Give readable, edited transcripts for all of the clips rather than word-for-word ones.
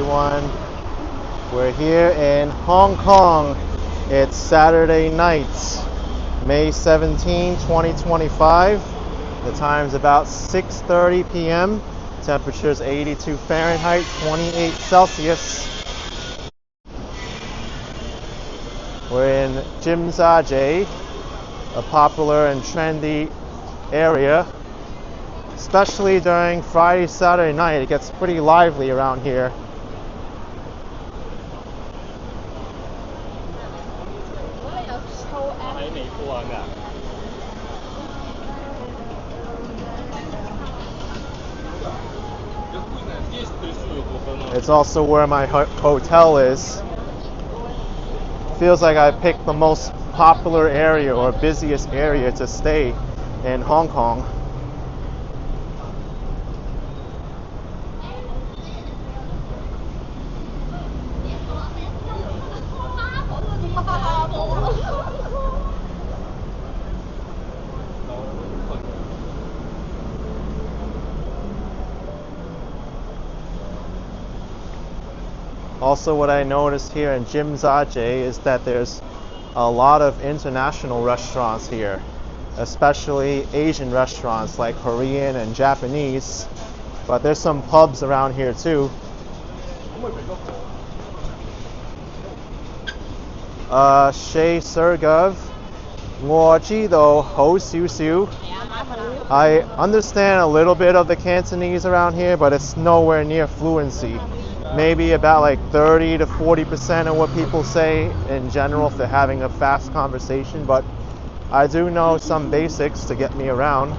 everyone. We're here in Hong Kong. It's Saturday night, May 17, 2025. The time's about 6:30 p.m. Temperature's 82 Fahrenheit, 28 Celsius. We're in Tsim Sha Tsui, a popular and trendy area. Especially during Friday, Saturday night, it gets pretty lively around here. It's also where my hotel is. Feels like I picked the most popular area or busiest area to stay in Hong Kong. Also, what I noticed here in Tsim Sha Tsui is that there's a lot of international restaurants here, especially Asian restaurants like Korean and Japanese, but there's some pubs around here too. Shay Sergov, 我知道好少少. I understand a little bit of the Cantonese around here, but it's nowhere near fluency. Maybe about like 30 to 40% of what people say in general if they're having a fast conversation, but I do know some basics to get me around.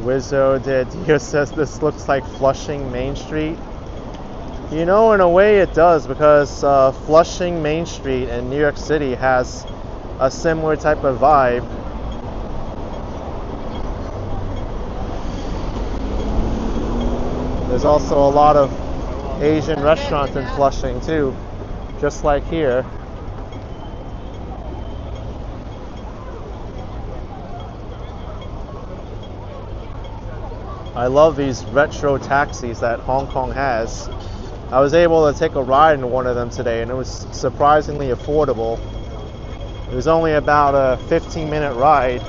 Wizzo de Dio says this looks like Flushing Main Street. You know, in a way it does, because Flushing Main Street in New York City has a similar type of vibe. There's also a lot of Asian restaurants in Flushing too, just like here. I love these retro taxis that Hong Kong has. I was able to take a ride in one of them today and it was surprisingly affordable. It was only about a 15-minute ride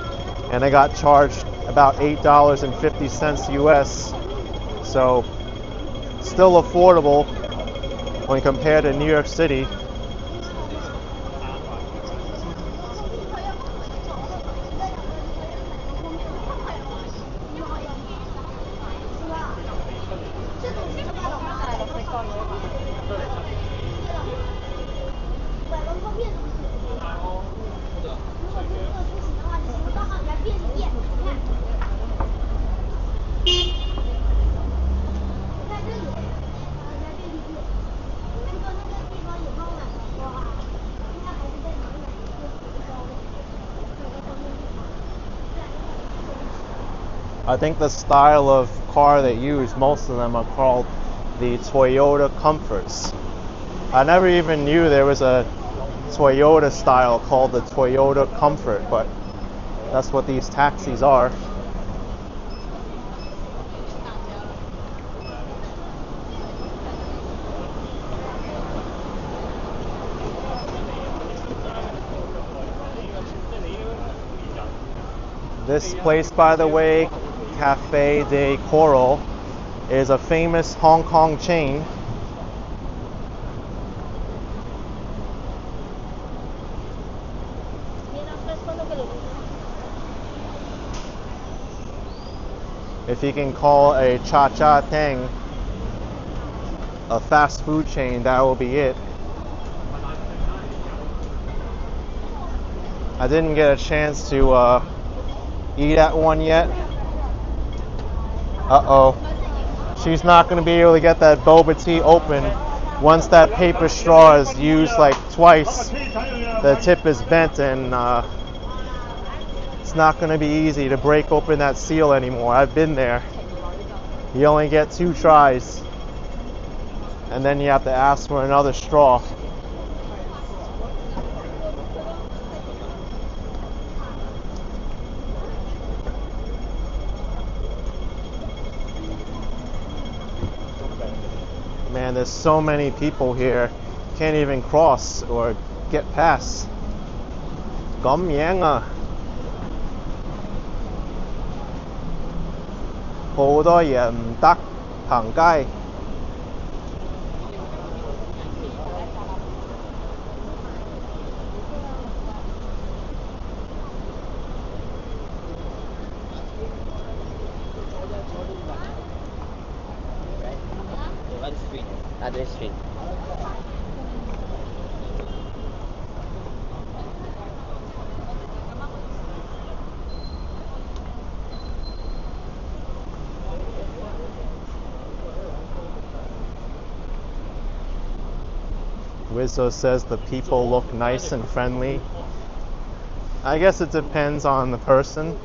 and I got charged about $8.50 US. So still affordable when compared to New York City. I think the style of car they use, most of them are called the Toyota Comforts. I never even knew there was a Toyota style called the Toyota Comfort, but that's what these taxis are. This place, by the way, Cafe de Coral, is a famous Hong Kong chain. If you can call a Cha Cha Teng a fast food chain, that will be it. I didn't get a chance to eat at one yet. Uh-oh. She's not going to be able to get that boba tea open once that paper straw is used like twice, the tip is bent, and it's not going to be easy to break open that seal anymore. I've been there. You only get 2 tries, and then you have to ask for another straw. Man, there's so many people here, can't even cross or get past. Gom yang à. 好多嘢唔得行街。Other street. Wizzo says the people look nice and friendly. I guess it depends on the person.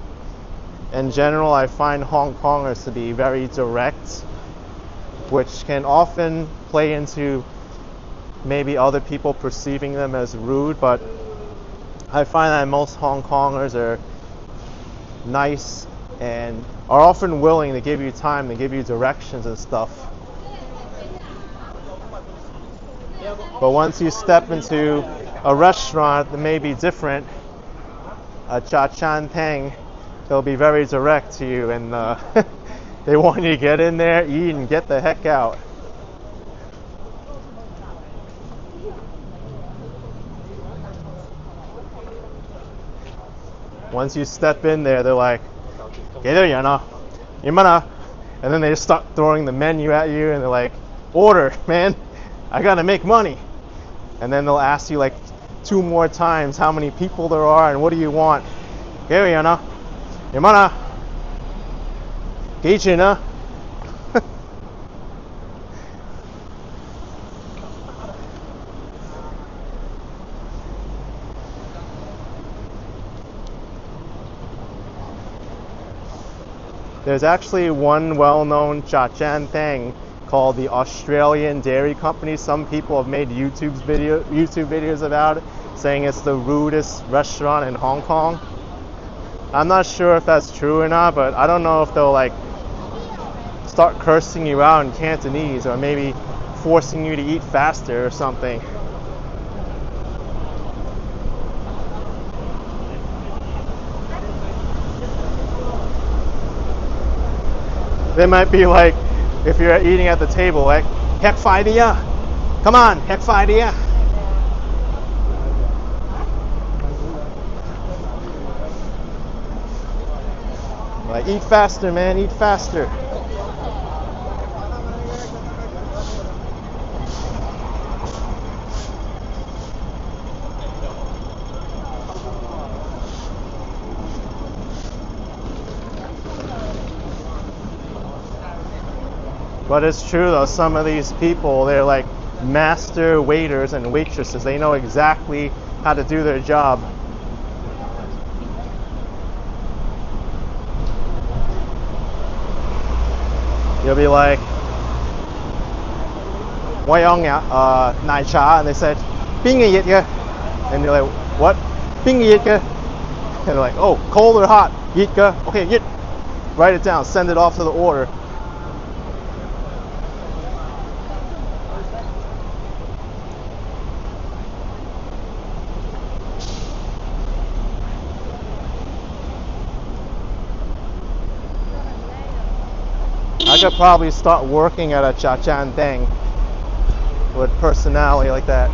In general, I find Hong Kongers to be very direct, which can often play into maybe other people perceiving them as rude, but I find that most Hong Kongers are nice and are often willing to give you time, to give you directions and stuff. But once you step into a restaurant that may be different, a cha chan teng, they'll be very direct to you, and they want you to get in there, eat, and get the heck out. Once you step in there, they're like, "Get there, you know, and then they just start throwing the menu at you, and they're like, "Order, man, I gotta make money." And then they'll ask you like 2 more times how many people there are and what do you want. "Get there, you know, There's actually one well-known cha chan thing called the Australian Dairy Company. Some people have made YouTube videos about it, saying it's the rudest restaurant in Hong Kong. I'm not sure if that's true or not, but I don't know if they'll like start cursing you out in Cantonese or maybe forcing you to eat faster or something. They might be like, if you're eating at the table, like, "Heck five ya, come on, heck five ya." Like, "Eat faster, man, eat faster." But it's true though, some of these people, they're like master waiters and waitresses. They know exactly how to do their job. You'll be like, "Nai cha," and they said, "Bing yit ge?" And you're like, "What? Bing yit ge?" And they're like, "Oh, cold or hot? Yit ge? Okay, yit." Write it down, send it off to the order. I could probably start working at a cha chan thing with personality like that.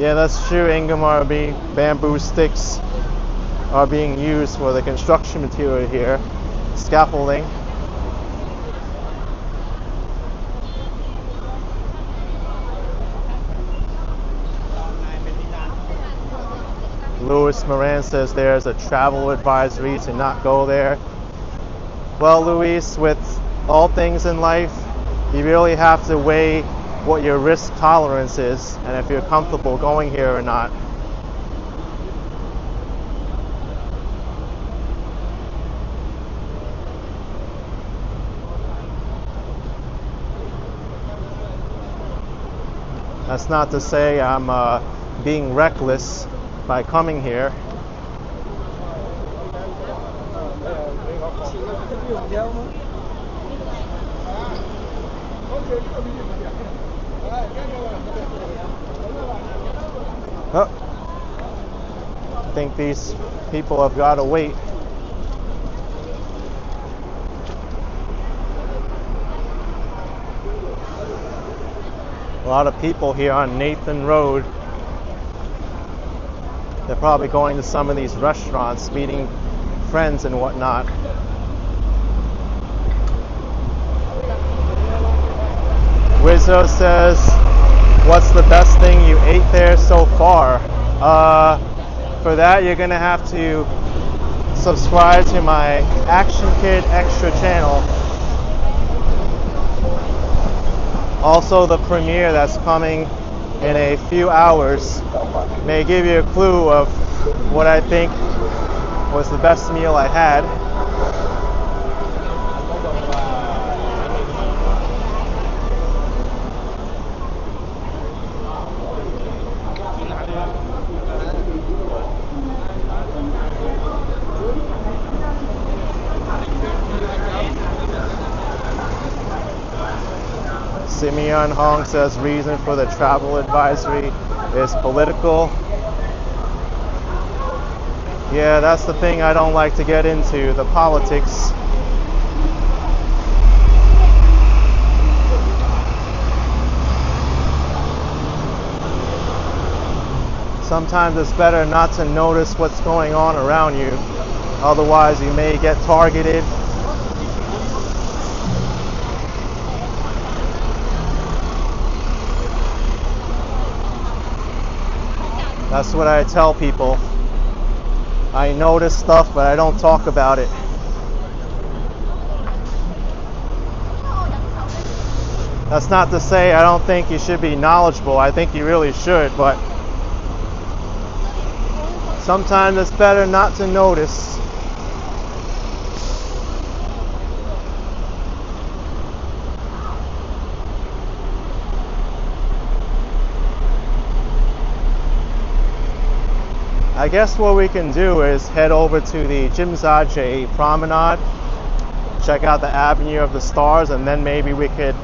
Yeah, that's true. Ingomar bamboo sticks are being used for the construction material here, scaffolding. Louis Moran says there's a travel advisory to not go there. Well, Luis, with all things in life, you really have to weigh what your risk tolerance is and if you're comfortable going here or not. That's not to say I'm being reckless by coming here. Oh, I think these people have got to wait. A lot of people here on Nathan Road. They're probably going to some of these restaurants, meeting friends and whatnot. Wizzo says, what's the best thing you ate there so far? For that, you're gonna have to subscribe to my Action Kid Extra channel. Also, the premiere that's coming in a few hours may give you a clue of what I think was the best meal I had. Simeon Hong says reason for the travel advisory is political. Yeah, that's the thing I don't like to get into, the politics. Sometimes it's better not to notice what's going on around you. Otherwise, you may get targeted. That's what I tell people. I notice stuff, but I don't talk about it. That's not to say I don't think you should be knowledgeable. I think you really should, but sometimes it's better not to notice. I guess what we can do is head over to the Tsim Sha Tsui promenade, check out the Avenue of the Stars, and then maybe we could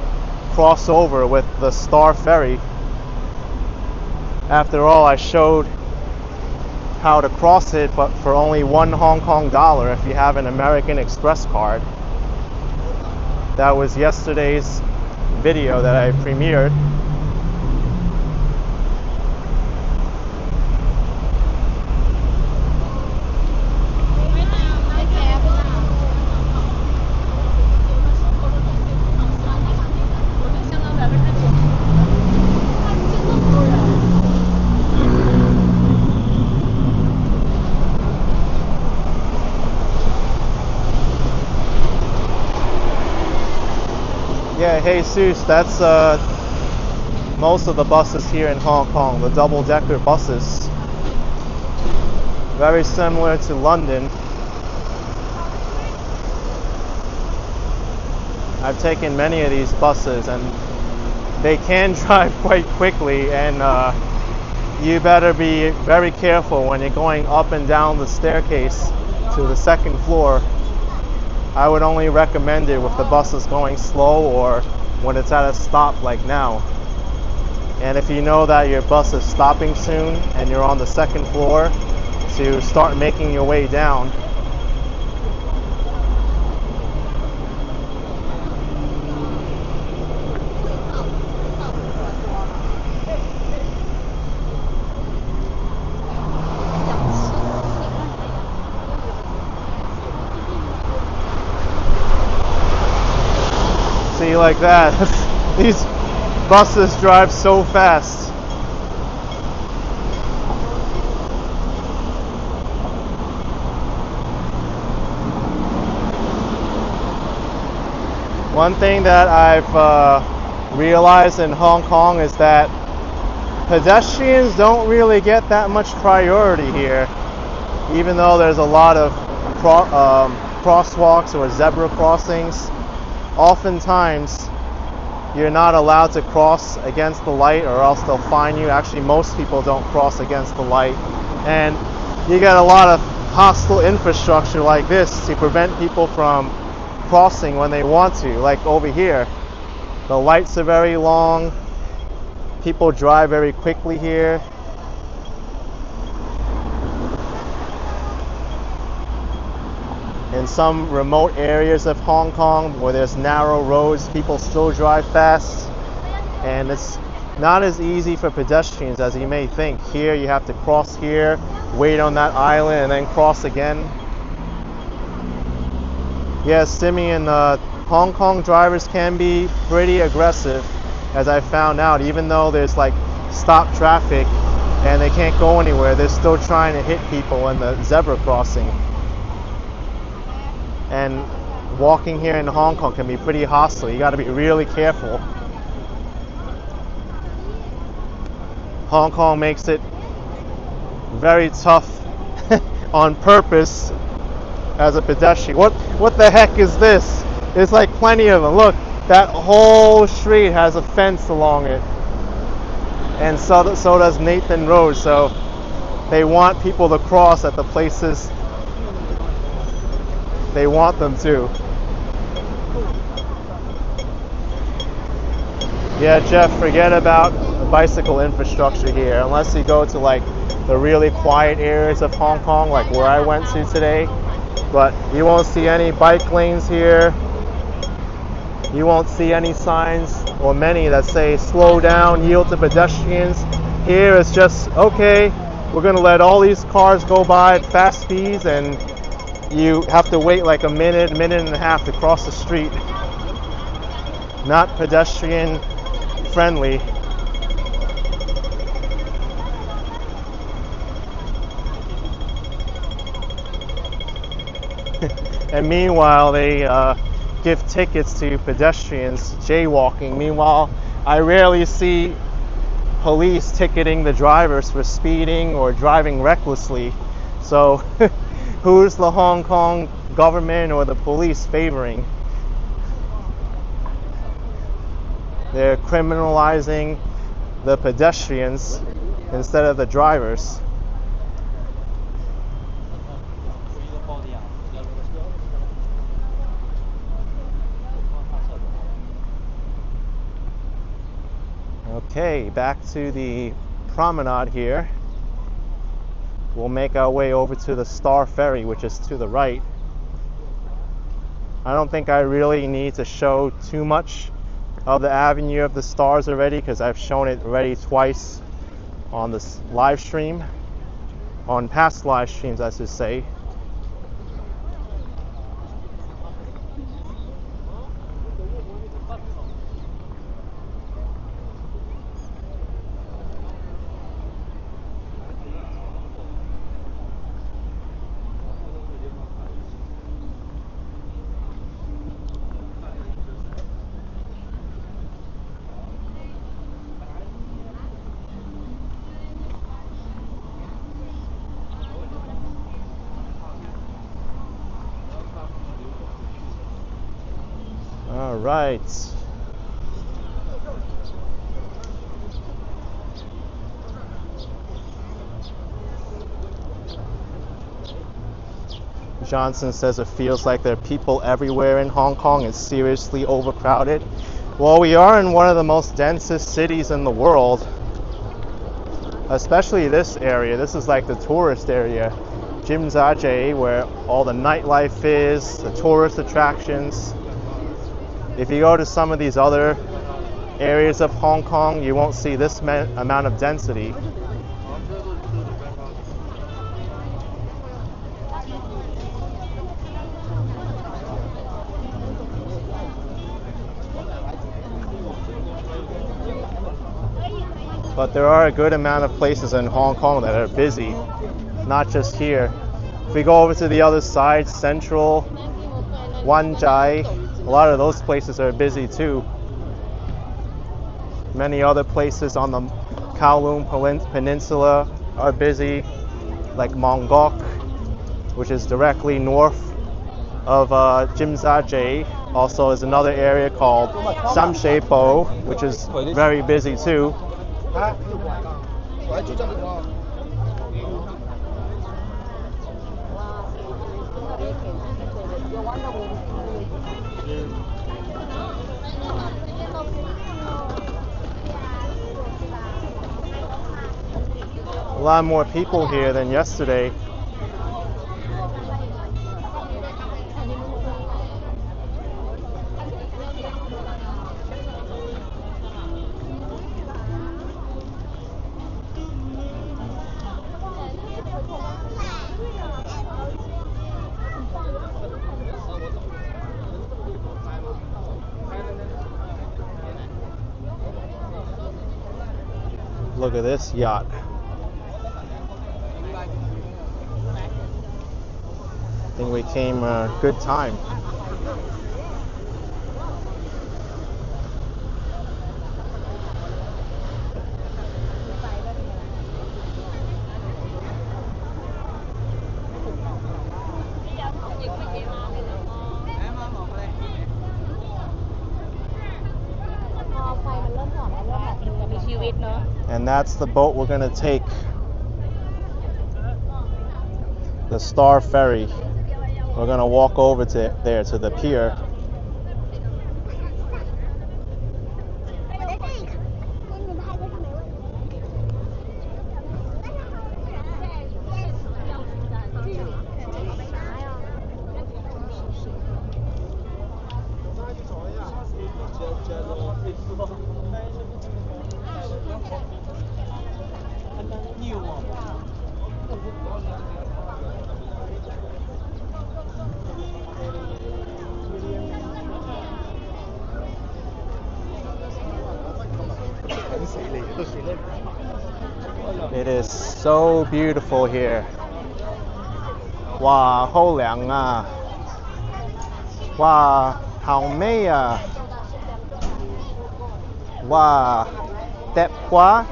cross over with the Star Ferry. After all, I showed how to cross it, but for only $1 Hong Kong if you have an American Express card. That was yesterday's video that I premiered. Yeah, Jesus, that's most of the buses here in Hong Kong, the double-decker buses. Very similar to London. I've taken many of these buses and they can drive quite quickly, and you better be very careful when you're going up and down the staircase to the second floor. I would only recommend it with the buses going slow or when it's at a stop like now. And if you know that your bus is stopping soon and you're on the second floor, to start making your way down. See, like that. These buses drive so fast. One thing that I've realized in Hong Kong is that pedestrians don't really get that much priority here, even though there's a lot of crosswalks or zebra crossings. Oftentimes you're not allowed to cross against the light or else they'll fine you. Actually, most people don't cross against the light, and you get a lot of hostile infrastructure like this to prevent people from crossing when they want to. Like over here, the lights are very long, people drive very quickly here. In some remote areas of Hong Kong where there's narrow roads, people still drive fast, and it's not as easy for pedestrians as you may think. Here you have to cross here, wait on that island, and then cross again. Yes, Simeon, Hong Kong drivers can be pretty aggressive, as I found out. Even though there's like stop traffic and they can't go anywhere, they're still trying to hit people in the zebra crossing. And walking here in Hong Kong can be pretty hostile. You got to be really careful. Hong Kong makes it very tough on purpose as a pedestrian. What the heck is this? There's like plenty of them. Look, that whole street has a fence along it, and so does Nathan Road. So they want people to cross at the places they want them to. Yeah, Jeff, forget about the bicycle infrastructure here. Unless you go to like the really quiet areas of Hong Kong, like where I went to today. But you won't see any bike lanes here. You won't see any signs, or many, that say slow down, yield to pedestrians. Here it's just, okay, we're gonna let all these cars go by at fast speeds, and you have to wait like a minute and a half to cross the street. Not pedestrian friendly. And meanwhile, they give tickets to pedestrians jaywalking. Meanwhile, I rarely see police ticketing the drivers for speeding or driving recklessly. So who's the Hong Kong government or the police favoring? They're criminalizing the pedestrians instead of the drivers. Okay, back to the promenade here. We'll make our way over to the Star Ferry, which is to the right. I don't think I really need to show too much of the Avenue of the Stars already, because I've shown it already twice on this live stream, on past live streams I should say. All right. Johnson says it feels like there are people everywhere in Hong Kong. It's seriously overcrowded. Well, we are in one of the most densest cities in the world, especially this area. This is like the tourist area, Tsim Sha Tsui, where all the nightlife is, the tourist attractions. If you go to some of these other areas of Hong Kong, you won't see this amount of density. But there are a good amount of places in Hong Kong that are busy, not just here. If we go over to the other side, Central, Wan Chai, A lot of those places are busy too. Many other places on the Kowloon Peninsula are busy, like Mongok, which is directly north of Tsim Sha Tsui. Also, is another area called Sam Sha Po, which is very busy too. A lot more people here than yesterday. Look at this yacht. I think we came a good time. And that's the boat we're gonna take. The Star Ferry. We're gonna walk over to there to the pier. It is so beautiful here. Wow, 好涼啊! Wow, 好美啊! Wow, đẹp quá!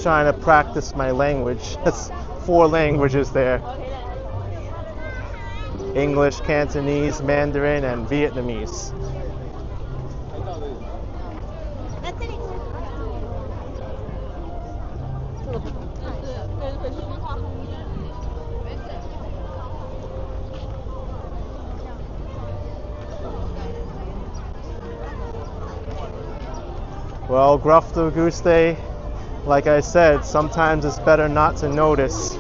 Trying to practice my language. That's 4 languages there. English, Cantonese, Mandarin, and Vietnamese. Well, Gruff the Goose Day, like I said, sometimes it's better not to notice.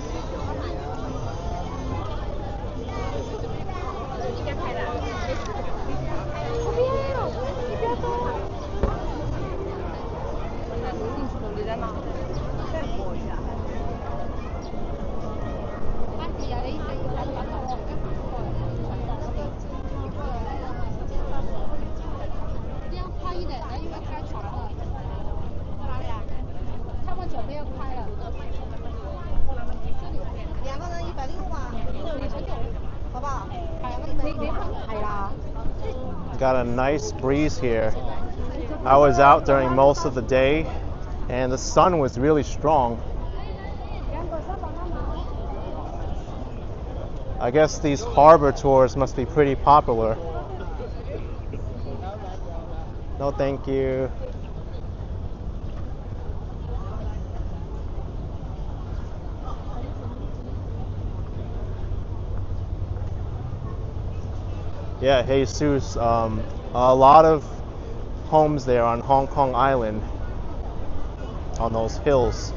Got a nice breeze here. I was out during most of the day and the sun was really strong. I guess these harbor tours must be pretty popular. No, thank you. Yeah, Jesus, a lot of homes there on Hong Kong Island, on those hills.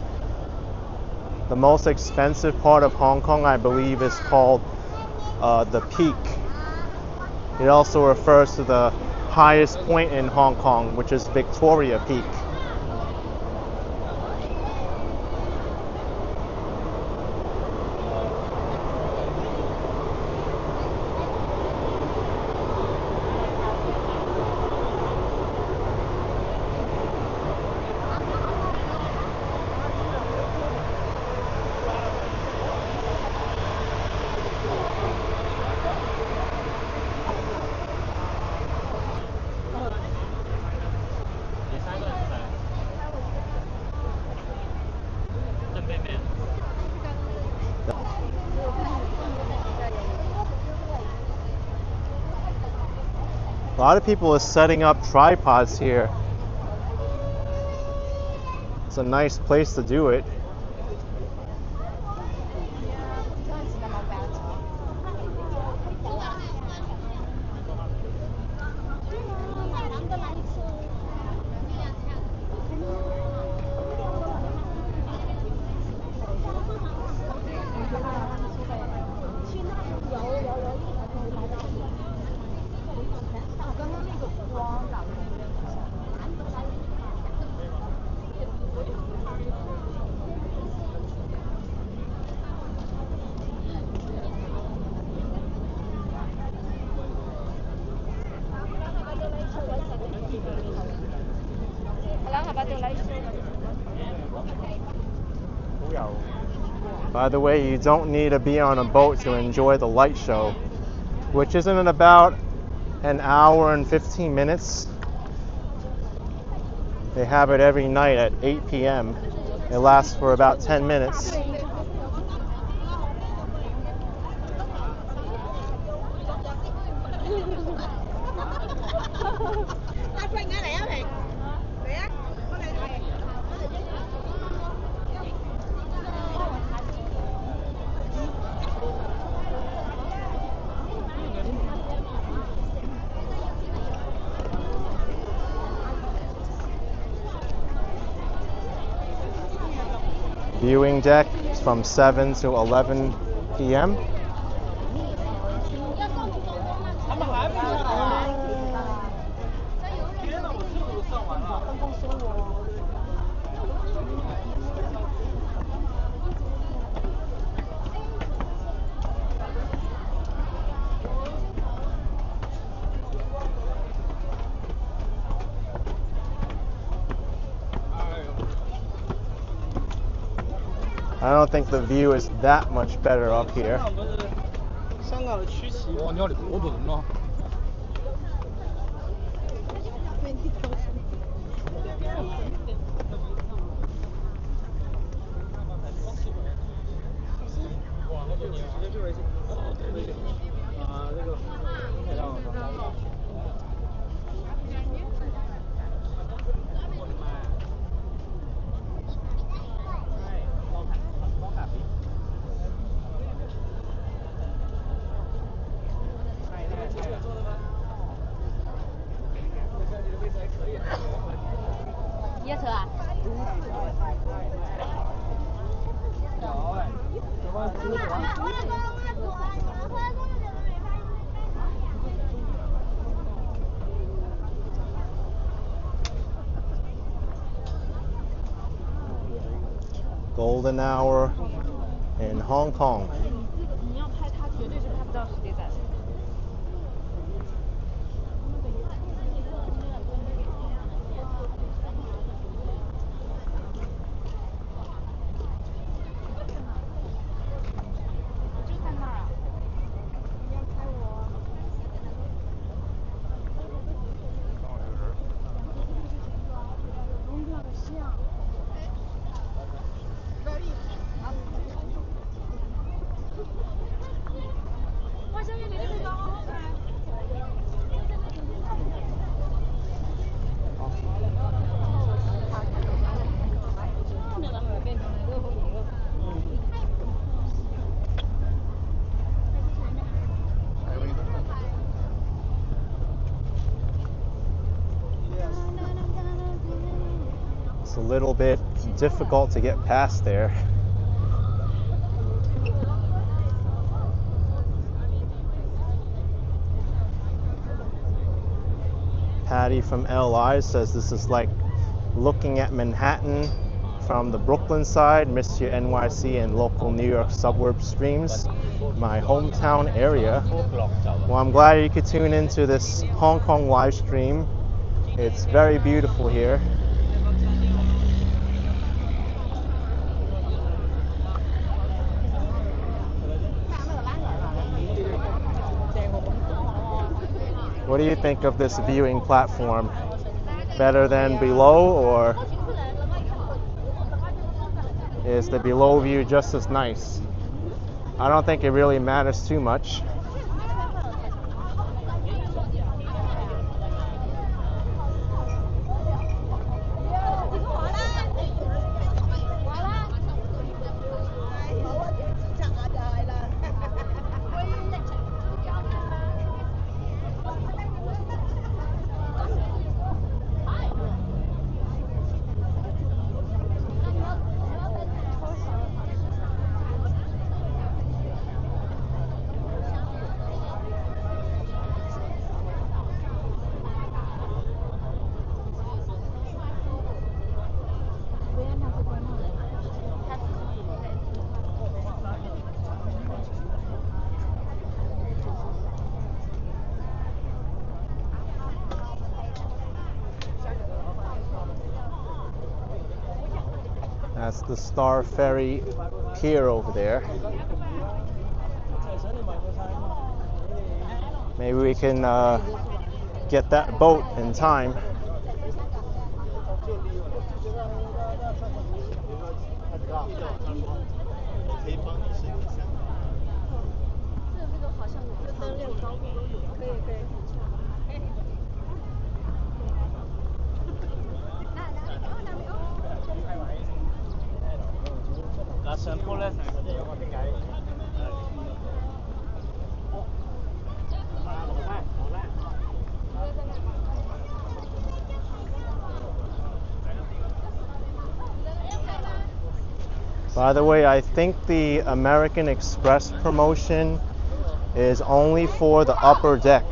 The most expensive part of Hong Kong, I believe, is called the Peak. It also refers to the highest point in Hong Kong, which is Victoria Peak. A lot of people are setting up tripods here. It's a nice place to do it. By the way, you don't need to be on a boat to enjoy the light show, which isn't in about an hour and 15 minutes. They have it every night at 8 p.m. It lasts for about 10 minutes. Viewing deck is from 7 to 11 p.m. I don't think the view is that much better up here. Golden hour in Hong Kong. It's a little bit difficult to get past there. Patty from LI says this is like looking at Manhattan from the Brooklyn side, missed your NYC and local New York suburb streams, my hometown area. Well, I'm glad you could tune into this Hong Kong live stream. It's very beautiful here. What do you think of this viewing platform? Better than below, or? is the below view just as nice? I don't think it really matters too much. That's the Star Ferry pier over there. Maybe we can get that boat in time. By the way, I think the American Express promotion is only for the upper deck.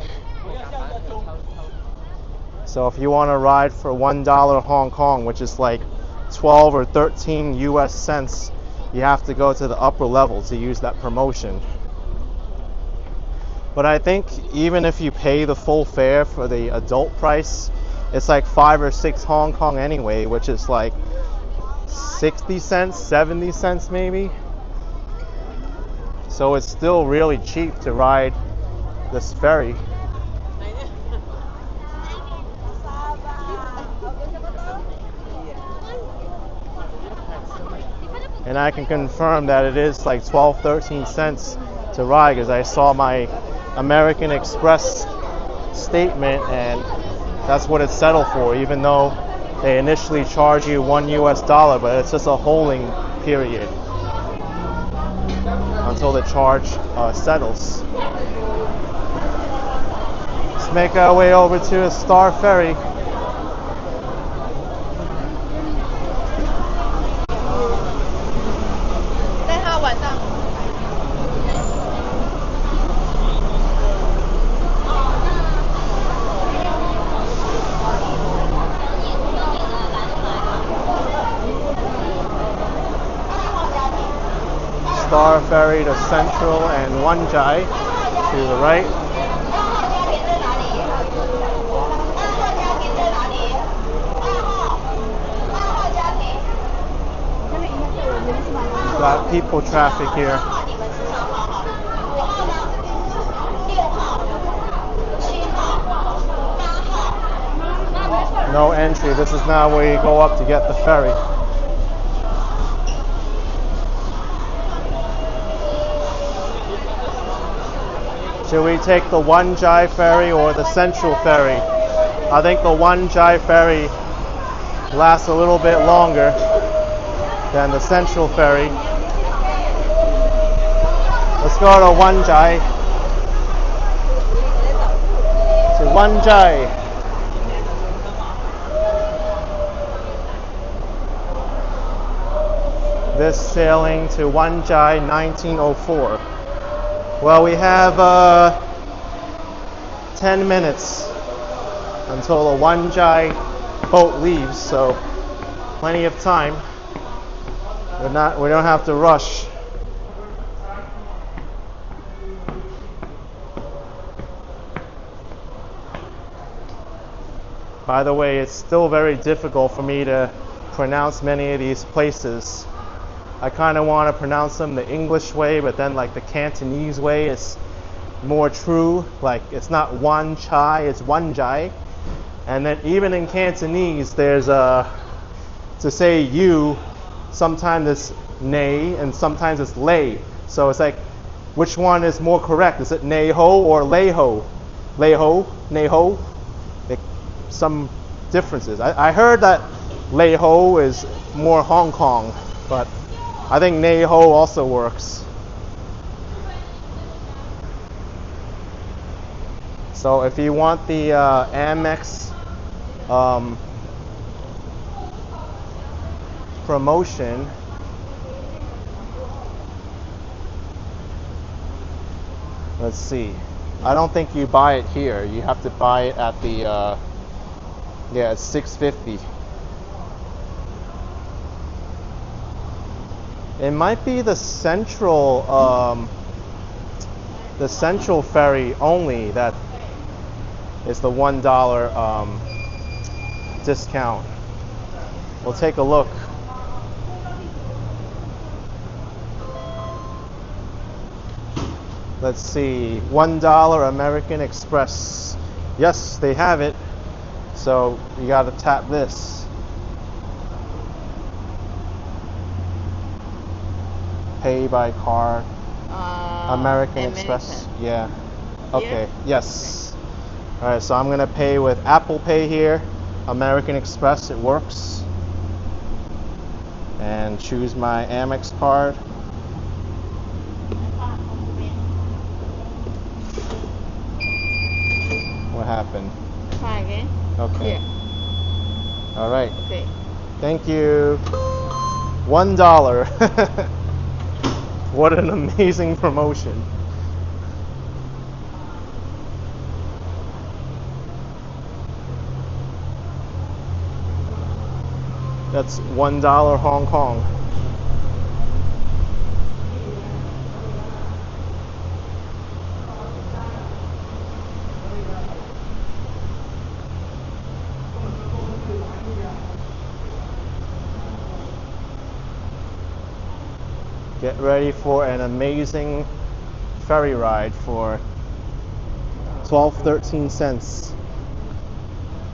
So if you want to ride for $1 Hong Kong, which is like 12 or 13 US cents, you have to go to the upper level to use that promotion. But I think even if you pay the full fare for the adult price, it's like 5 or 6 Hong Kong anyway, which is like 60 cents, 70 cents maybe. So it's still really cheap to ride this ferry. And I can confirm that it is like 12, 13 cents to ride, because I saw my American Express statement and that's what it's settled for, even though they initially charge you $1 US, but it's just a holding period until the charge settles. Let's make our way over to a Star Ferry. Star Ferry to Central and Wan Chai to the right. Got people traffic here. No entry. This is now where you go up to get the ferry. Should we take the Wan Chai ferry or the Central ferry? I think the Wan Chai ferry lasts a little bit longer than the Central ferry. Let's go to Wan Chai. To Wan Chai. This sailing to Wan Chai 1904. Well, we have 10 minutes until the Wan Chai boat leaves, so plenty of time. We don't have to rush. By the way, it's still very difficult for me to pronounce many of these places. I kind of want to pronounce them the English way, but then like the Cantonese way is more true. Like it's not Wan Chai, it's Wan Chai. And then even in Cantonese, there's to say you, sometimes it's nei and sometimes it's lei. So it's like, which one is more correct? Is it nei ho or lei ho? Lei ho, nei ho? Like, some differences. I heard that lei ho is more Hong Kong, but I think nei ho also works. So if you want the Amex promotion, let's see. I don't think you buy it here. You have to buy it at the yeah, it's $6.50. It might be the central ferry only that is the $1 discount. We'll take a look. Let's see, $1 American Express. Yes, they have it. So you gotta tap this. Pay by card. American Express. Yeah. Okay. Yes. All right. So I'm gonna pay with Apple Pay here. American Express. It works. And choose my Amex card. What happened? Try again. Okay. Here. All right. Okay. Thank you. $1. What an amazing promotion. That's $1 Hong Kong. Get ready for an amazing ferry ride for 12-13 cents.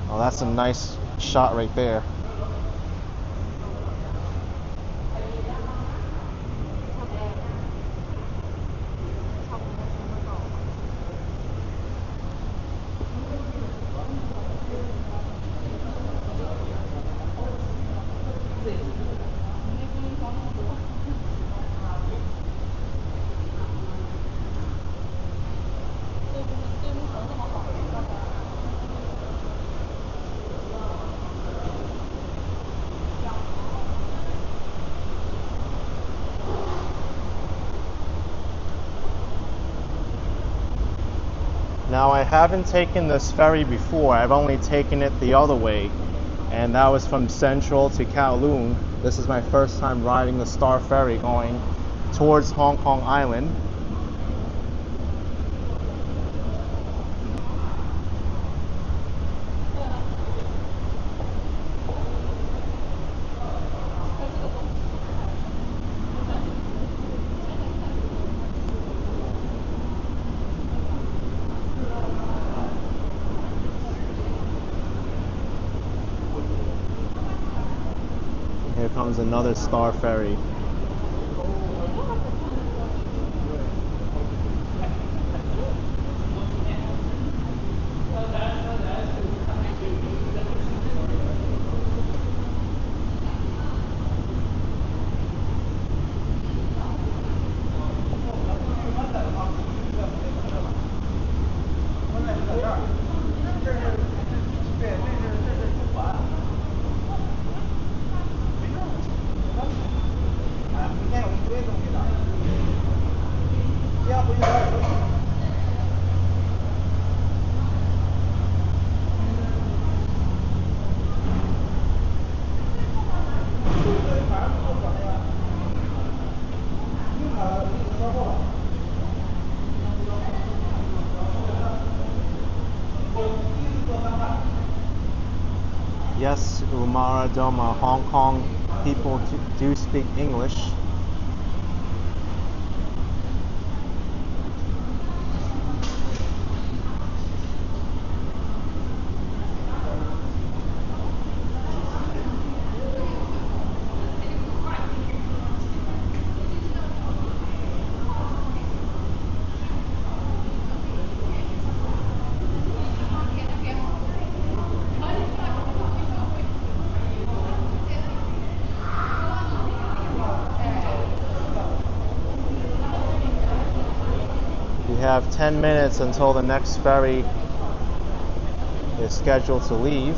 Oh, that's a nice shot right there. Now I haven't taken this ferry before. I've only taken it the other way, and that was from Central to Kowloon. This is my first time riding the Star Ferry going towards Hong Kong Island. Here comes another Star Ferry. Yes, Umara Doma, Hong Kong people do speak English. have 10 minutes until the next ferry is scheduled to leave.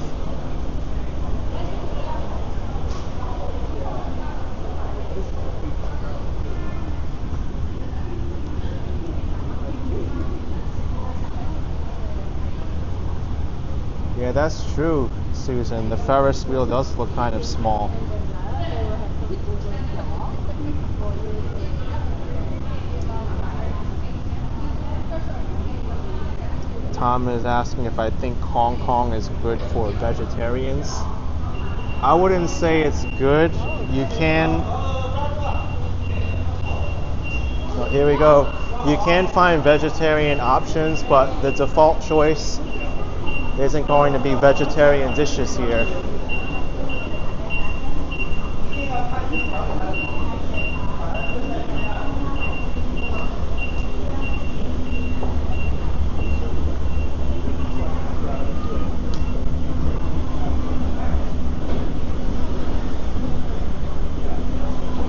Yeah, that's true, Susan. The Ferris wheel does look kind of small. Tom is asking if I think Hong Kong is good for vegetarians. I wouldn't say it's good. You can... So here we go. You can find vegetarian options, but the default choice isn't going to be vegetarian dishes here.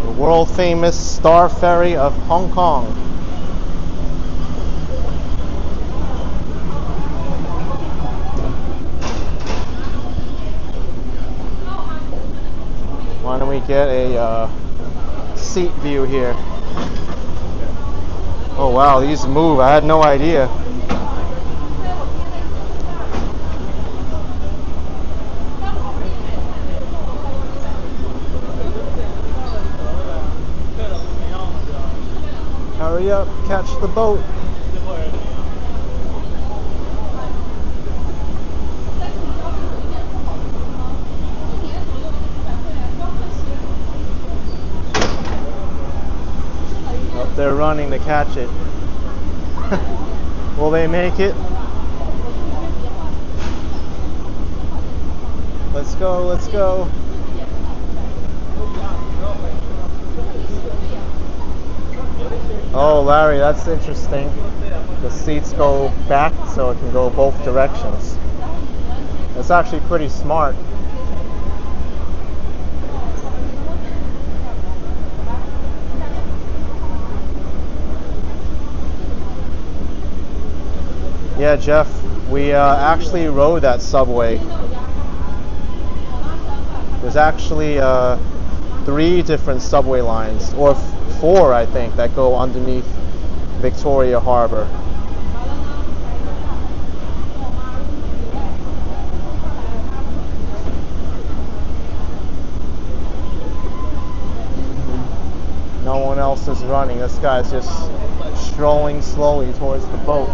The world famous Star Ferry of Hong Kong. Why don't we get a seat view here? Oh wow, these move. I had no idea. Hurry up, catch the boat. They're running to catch it. Will they make it? Let's go, let's go. Oh, Larry, that's interesting. The seats go back so it can go both directions. That's actually pretty smart. Yeah, Jeff, we actually rode that subway. There's actually 3 different subway lines, or 4 I think, that go underneath Victoria Harbor. No one else is running. This guy's just strolling slowly towards the boat.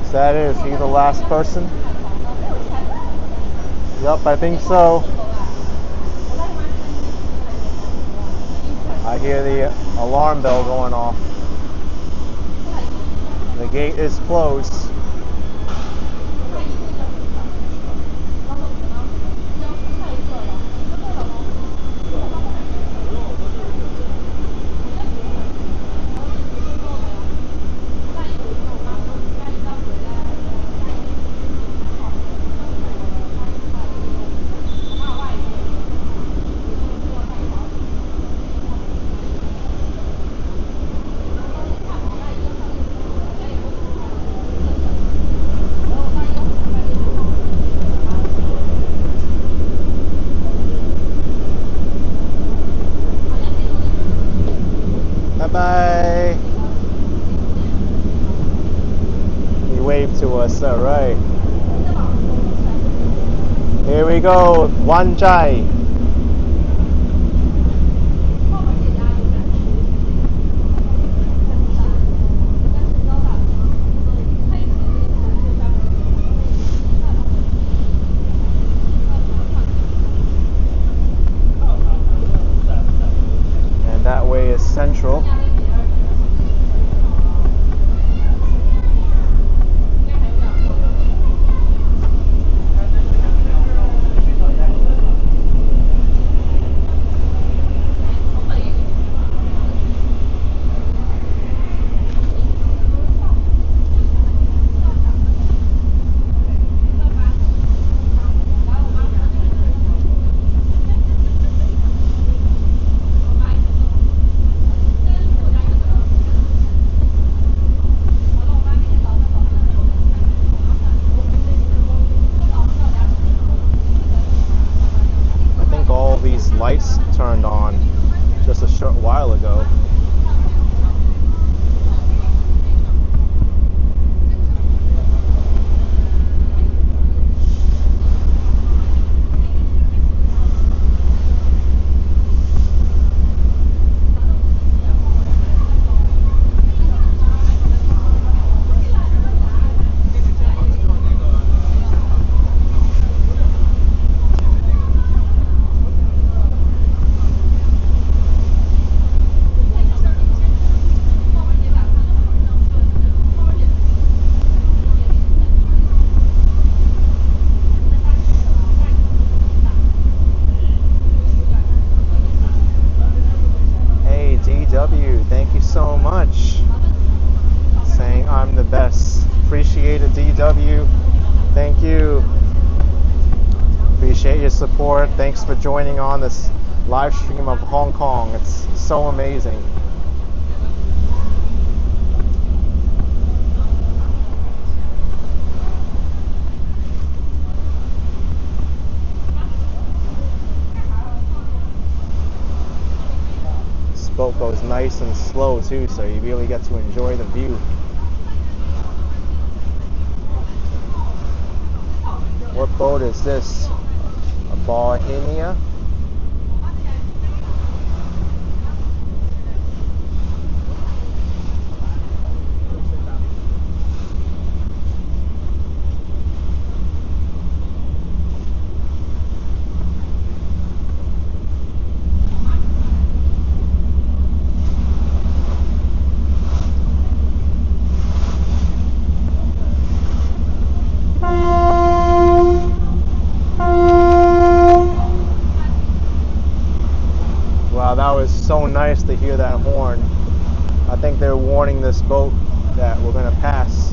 Is that it? Is he the last person? Yup, I think so. I hear the alarm bell going off. The gate is closed. Bye. He waved to us, alright. Here we go, Wan Chai. And that way is Central. lights turned on just a short while ago. Thank you so much. Saying I'm the best. Appreciate it, DW. Thank you. Appreciate your support. Thanks for joining on this live stream of Hong Kong. It's so amazing. Boat goes nice and slow too, so you really get to enjoy the view. What boat is this? A Bohemia? That was so nice to hear that horn. I think they're warning this boat that we're going to pass.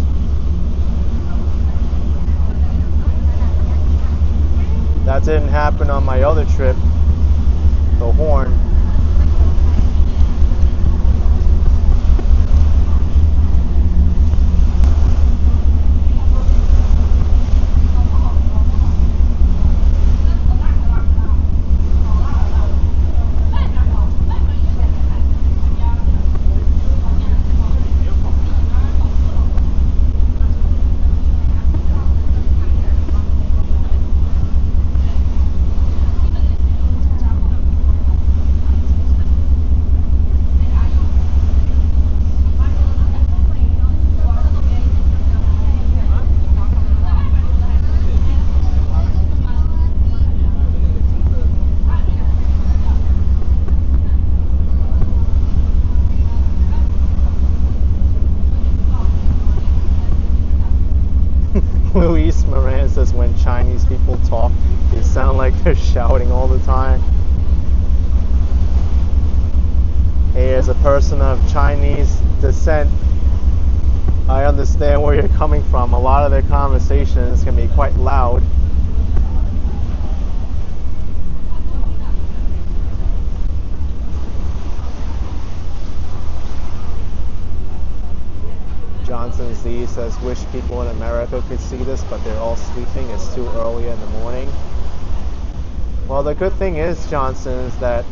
That didn't happen on my other trip, the horn. Luis Moran says when Chinese people talk, they sound like they're shouting all the time. Hey, as a person of Chinese descent, I understand where you're coming from. A lot of their conversations can be quite loud. Johnson Z says, wish people in America could see this, but they're all sleeping. It's too early in the morning. Well, the good thing is, Johnson, is that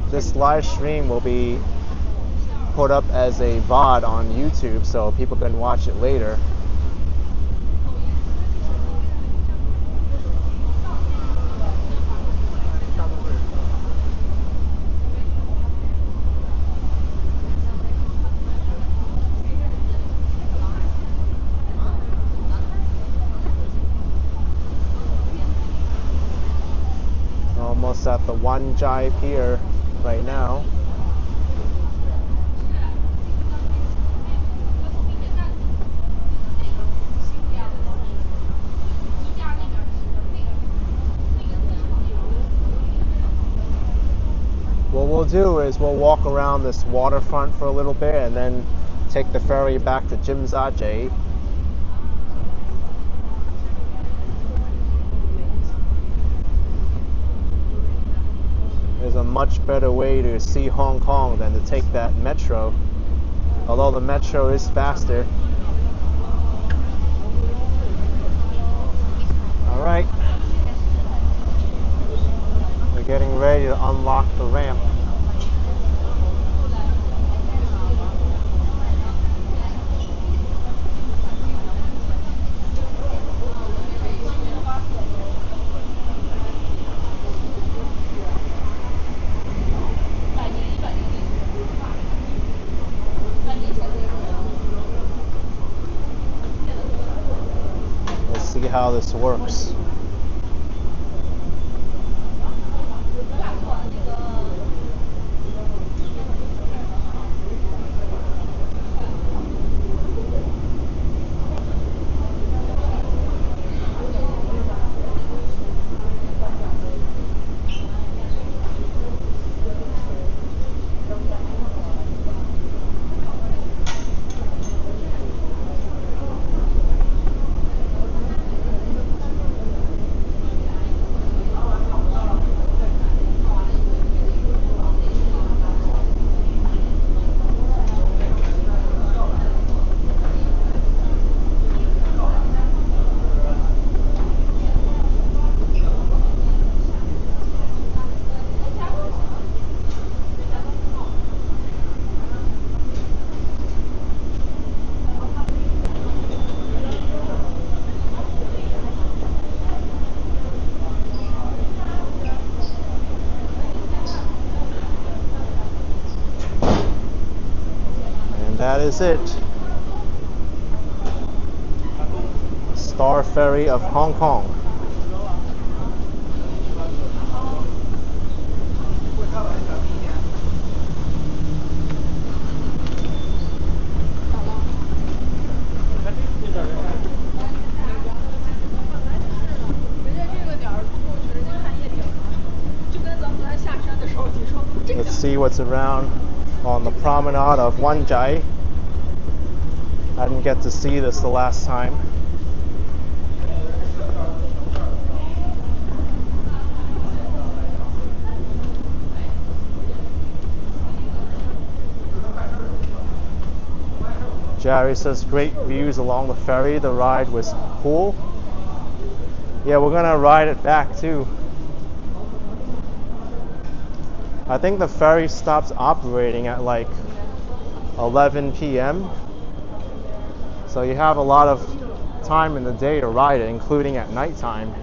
this live stream will be put up as a VOD on YouTube, so people can watch it later. Almost at the Wan Chai pier right now. What we'll do is we'll walk around this waterfront for a little bit and then take the ferry back to Tsim Sha Tsui. There's a much better way to see Hong Kong than to take that metro, although the metro is faster. Alright, we're getting ready to unlock the ramp. Let's see how this works. That is it. Star Ferry of Hong Kong. Let's see what's around on the promenade of Wan Chai. I didn't get to see this the last time. Jerry says great views along the ferry. The ride was cool. Yeah, we're gonna ride it back too. I think the ferry stops operating at like 11 p.m. So you have a lot of time in the day to ride it, including at nighttime.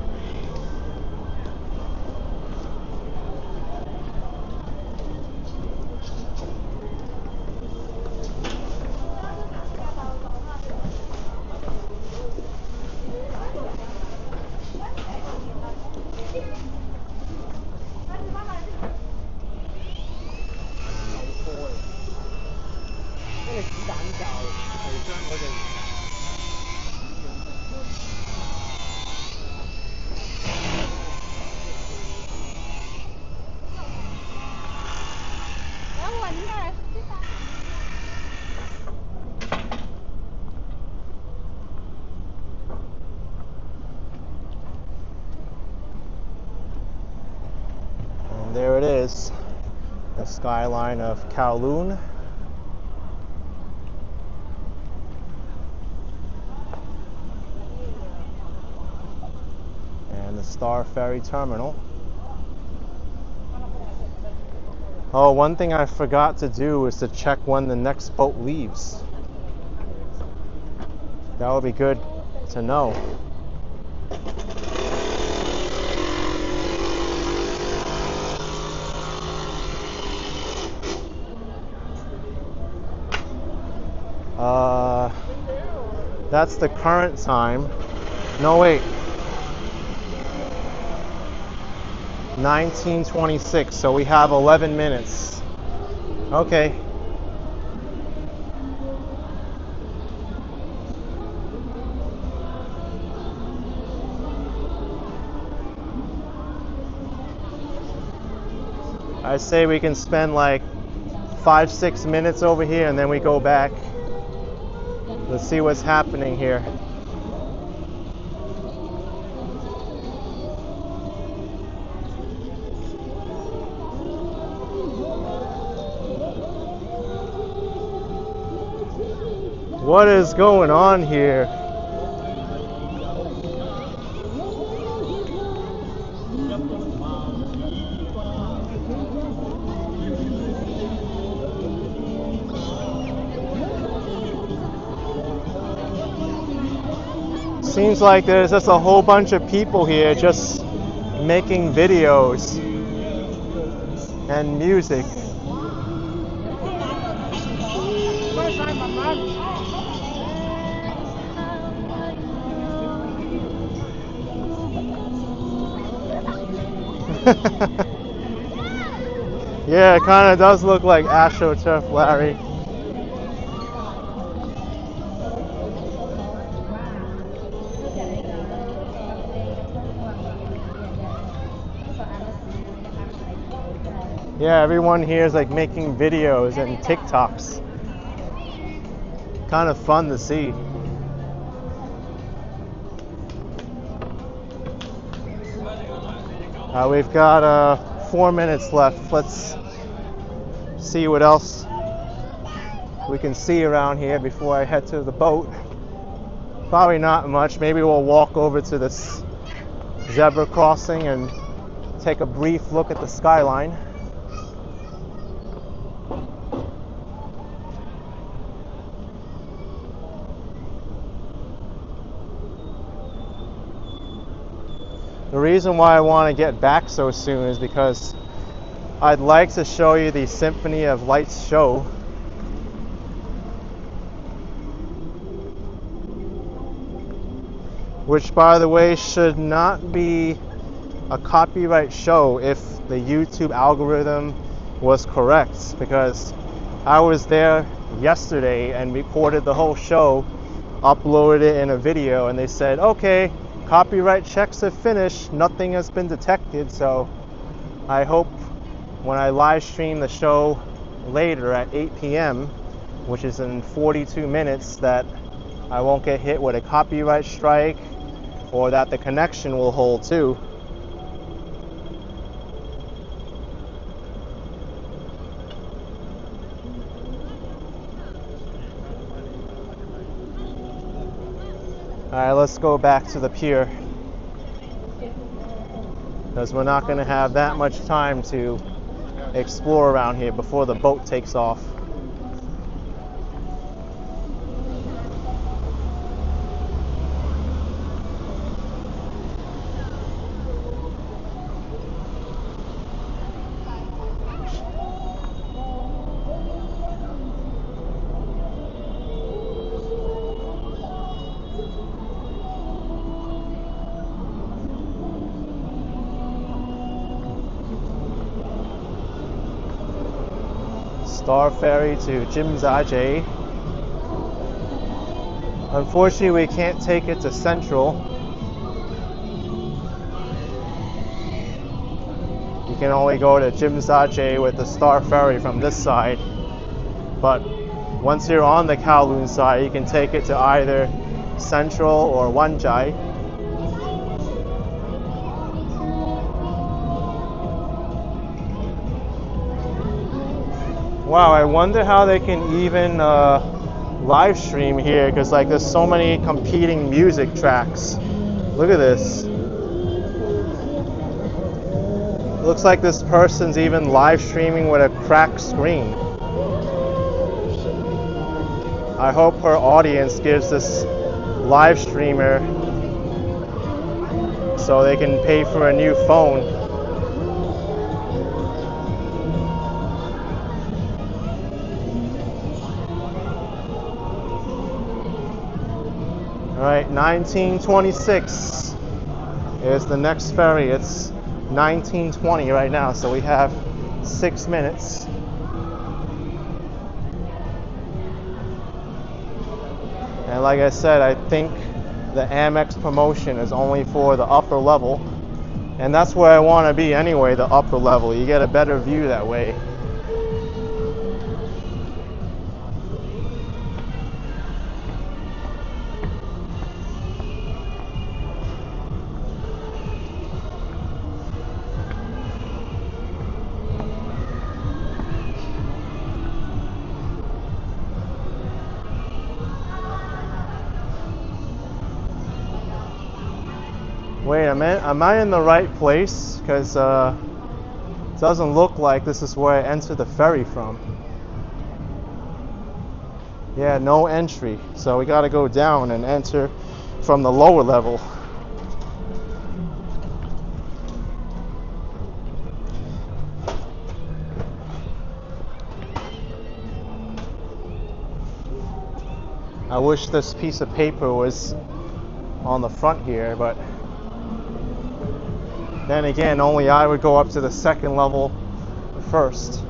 And there it is, the skyline of Kowloon. And the Star Ferry Terminal. Oh, one thing I forgot to do is to check when the next boat leaves. That would be good to know. That's the current time. No, wait. 19:26, so we have 11 minutes. Okay. I say we can spend like 5-6 minutes over here and then we go back. Let's see what's happening here. What is going on here? Seems like there's just a whole bunch of people here just making videos and music. Yeah, it kind of does look like AstroTurf, Larry. Yeah, everyone here is like making videos and TikToks. Kind of fun to see. We've got 4 minutes left. Let's see what else we can see around here before I head to the boat. Probably not much. Maybe we'll walk over to this zebra crossing and take a brief look at the skyline. The reason why I want to get back so soon is because I'd like to show you the Symphony of Lights show. Which, by the way, should not be a copyright show if the YouTube algorithm was correct, because I was there yesterday and recorded the whole show, uploaded it in a video, and they said, okay, copyright checks are finished, nothing has been detected. So I hope when I live stream the show later at 8 p.m., which is in 42 minutes, that I won't get hit with a copyright strike, or that the connection will hold too. Alright, let's go back to the pier, because we're not going to have that much time to explore around here before the boat takes off. Star Ferry to Tsim Sha Tsui. Unfortunately, we can't take it to Central. You can only go to Tsim Sha Tsui with the Star Ferry from this side. But once you're on the Kowloon side, you can take it to either Central or Wan Chai. Wow, I wonder how they can even live stream here, because like there's so many competing music tracks. Look at this. Looks like this person's even live streaming with a cracked screen. I hope her audience gives this live streamer so they can pay for a new phone. Alright, 1926 is the next ferry. It's 1920 right now, so we have 6 minutes. And like I said, I think the Amex promotion is only for the upper level. And that's where I want to be anyway, the upper level. You get a better view that way. Wait a minute, am I in the right place? Because it doesn't look like this is where I enter the ferry from. Yeah, no entry. So we gotta go down and enter from the lower level. I wish this piece of paper was on the front here, but then again, only I would go up to the second level first.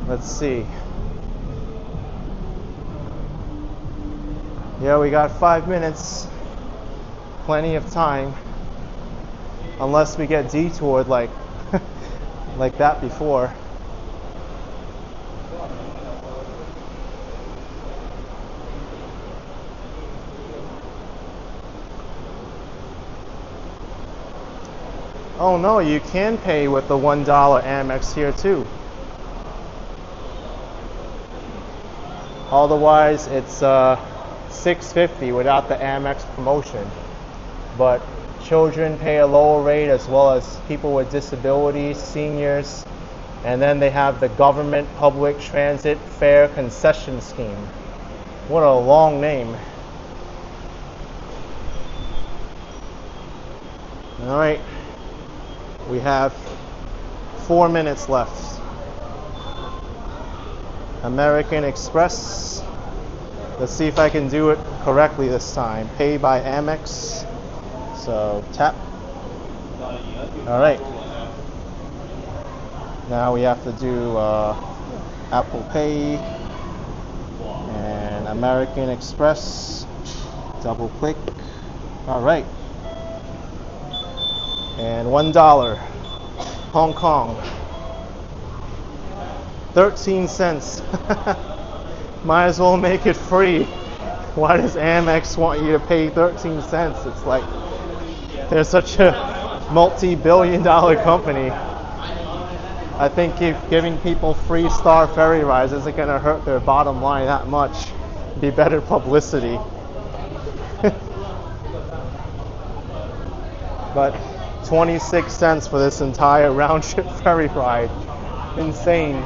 Let's see. Yeah, we got 5 minutes. Plenty of time. Unless we get detoured like like that before. Oh no, you can pay with the $1 Amex here too. Otherwise, it's $6.50 without the Amex promotion. But children pay a lower rate, as well as people with disabilities, seniors, and then they have the government public transit fare concession scheme. What a long name. All right. We have 4 minutes left. American Express. Let's see if I can do it correctly this time. Pay by Amex. So tap. All right. Now we have to do Apple Pay and American Express. Double click. All right. And $1, Hong Kong, 13 cents. Might as well make it free. Why does Amex want you to pay 13 cents? It's like they're such a multi-billion-dollar company. I think giving people free Star Ferry rides isn't going to hurt their bottom line that much. It'd be better publicity. But 26 cents for this entire round-trip ferry ride. Insane.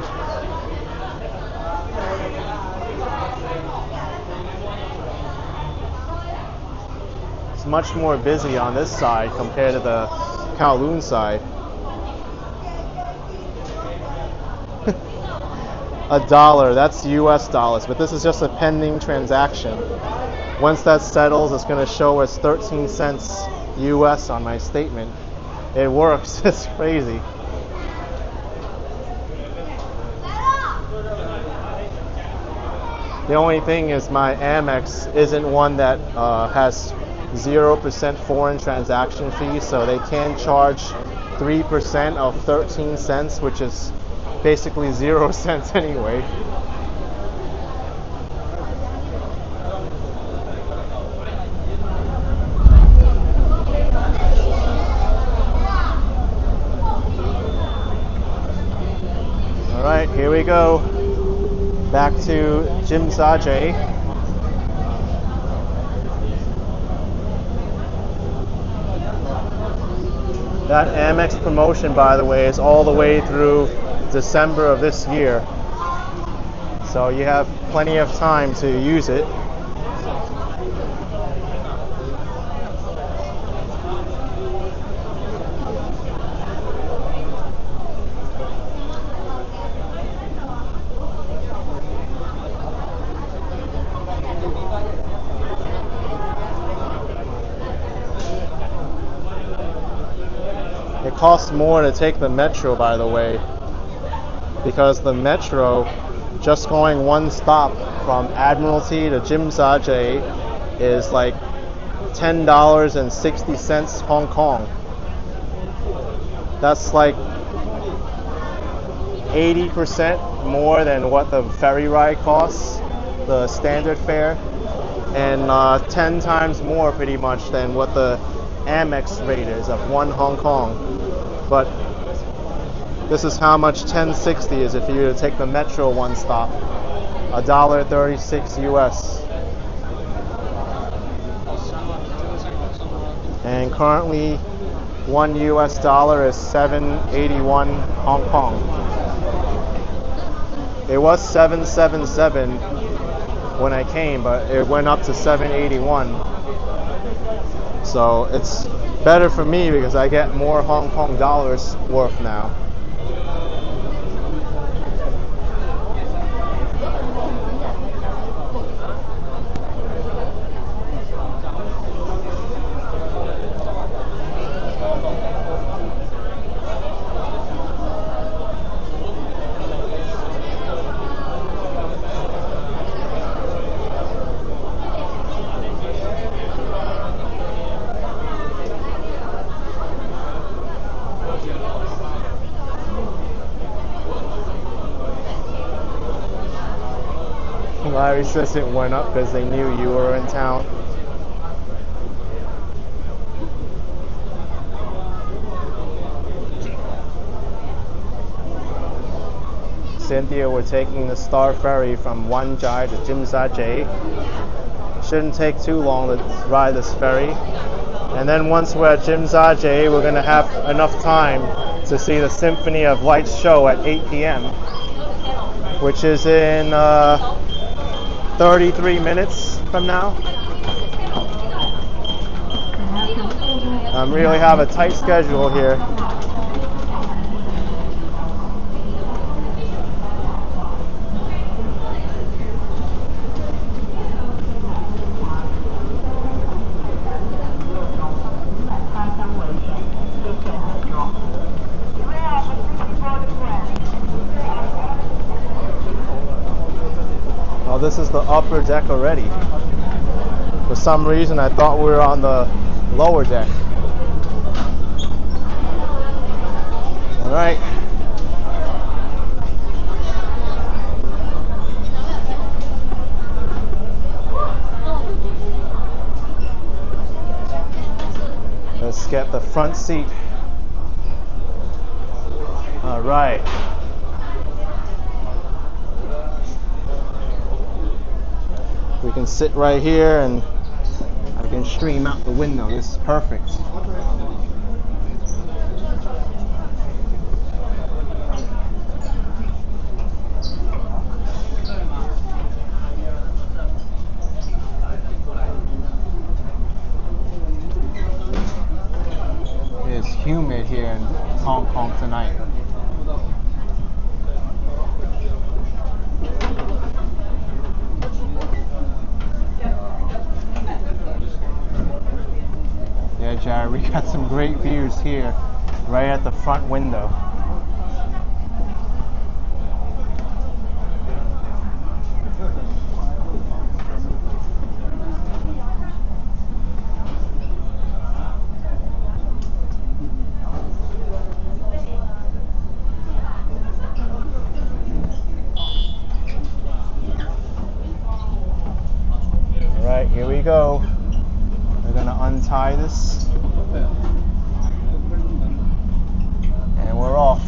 It's much more busy on this side compared to the Kowloon side. $1, that's US dollars, but this is just a pending transaction. Once that settles, it's going to show us 13 cents US on my statement. It works. It's crazy. The only thing is my Amex isn't one that has 0% foreign transaction fee, so they can charge 3% of 13 cents, which is basically 0 cents anyway. Alright, here we go. Back to Tsim Sha Tsui. That Amex promotion, by the way, is all the way through December of this year. So you have plenty of time to use it. It costs more to take the metro, by the way, because the metro, just going one stop from Admiralty to Tsim Sha Tsui, is like $10.60 Hong Kong. That's like 80% more than what the ferry ride costs, the standard fare, and 10 times more pretty much than what the Amex rate is of 1 Hong Kong. But this is how much 10.60 is if you were to take the metro one stop. $1.36 US. And currently $1 US is 781 Hong Kong. It was 777 when I came, but it went up to 781. So it's better for me because I get more Hong Kong dollars worth now. Larry says it went up because they knew you were in town. Cynthia, we're taking the Star Ferry from Wan Chai to Tsim Sha Tsui. Shouldn't take too long to ride this ferry. And then once we're at Tsim Sha Tsui, we're going to have enough time to see the Symphony of Lights show at 8 p.m., which is in 33 minutes from now. I really have a tight schedule here. Oh, this is the upper deck already. For some reason, I thought we were on the lower deck. All right. Let's get the front seat. All right. We can sit right here and I can stream out the window. This is perfect. It's humid here in Hong Kong tonight. Yeah, Jared, we got some great views here, right at the front window. All right, here we go. We're gonna untie this and we're off.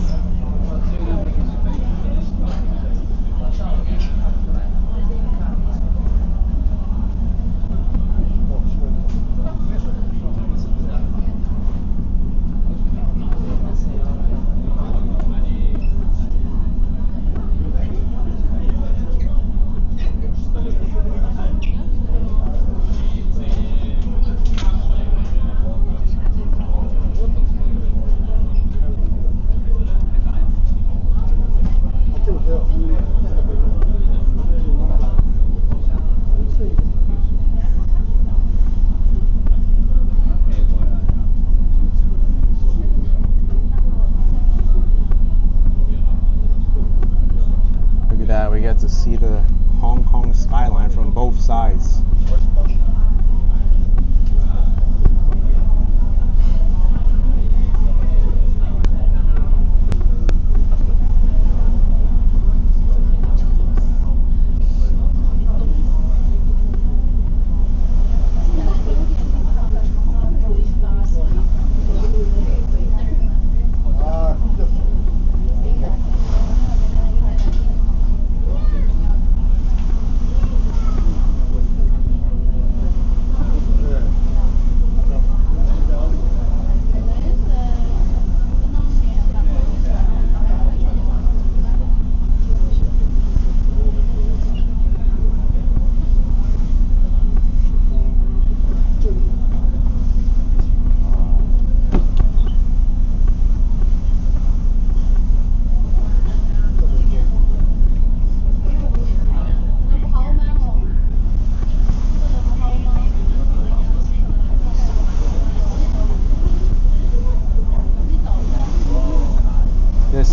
We get to see the Hong Kong skyline from both sides.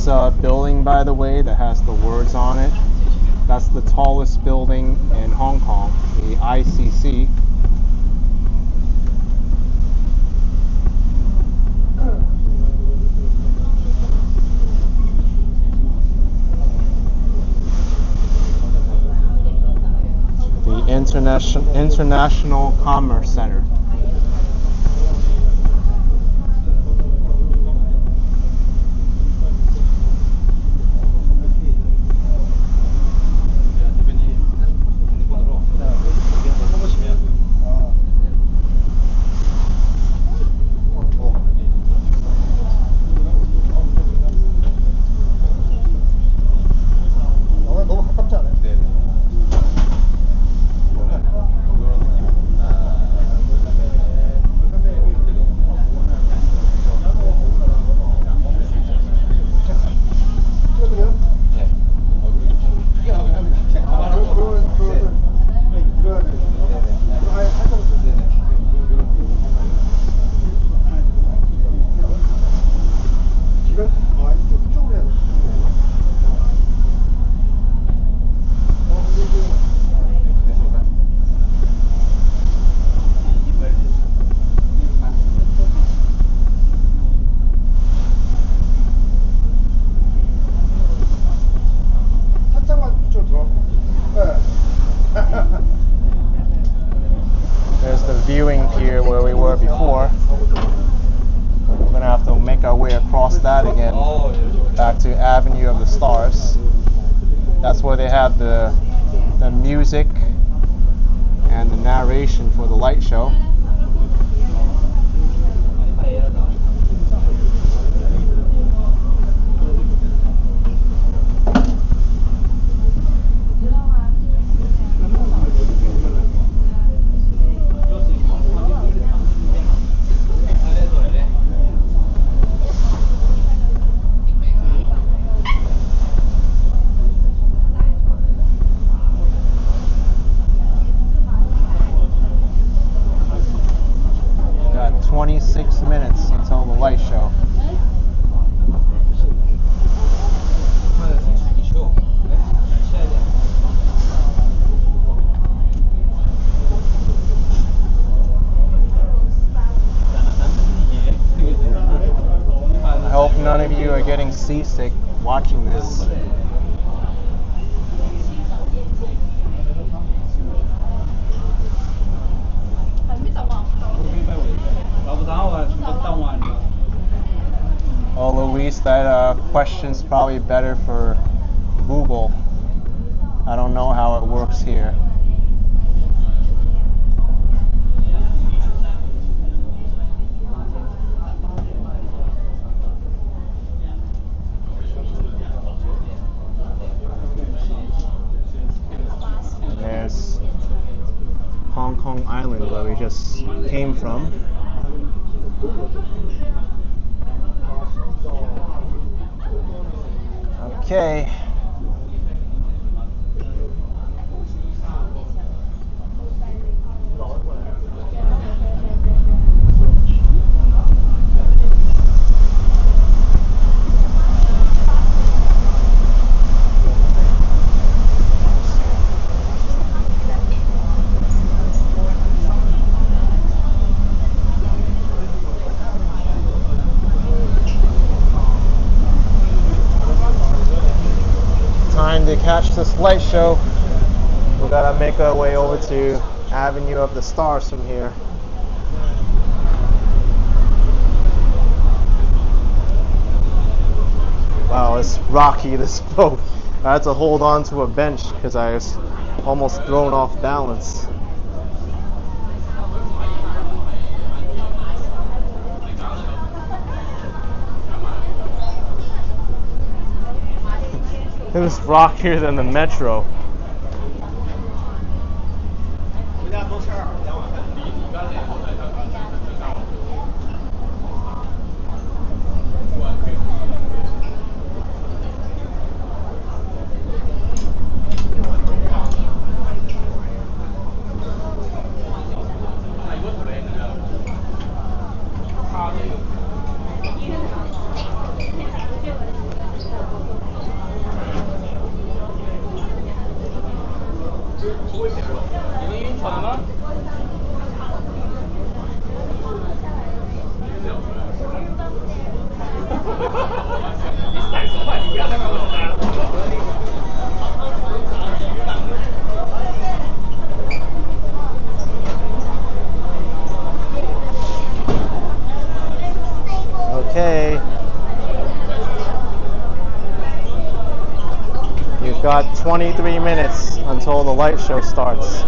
This building, by the way, that has the words on it, that's the tallest building in Hong Kong, the ICC. The International Commerce Center. There's the viewing pier where we were before. We're gonna have to make our way across that again, back to Avenue of the Stars. That's where they have the music and the narration for the light show. Got 26 minutes until the light show. I hope none of you are getting seasick watching this. Oh, Luis, that question's probably better for Google. I don't know how it works here. And there's Hong Kong Island, where we just came from. Okay. Time to catch this light show. We gotta make our way over to Avenue of the Stars from here. Wow, it's rocky, this boat. I had to hold on to a bench because I was almost thrown off balance. It was rockier than the metro. got 23 minutes until the light show starts.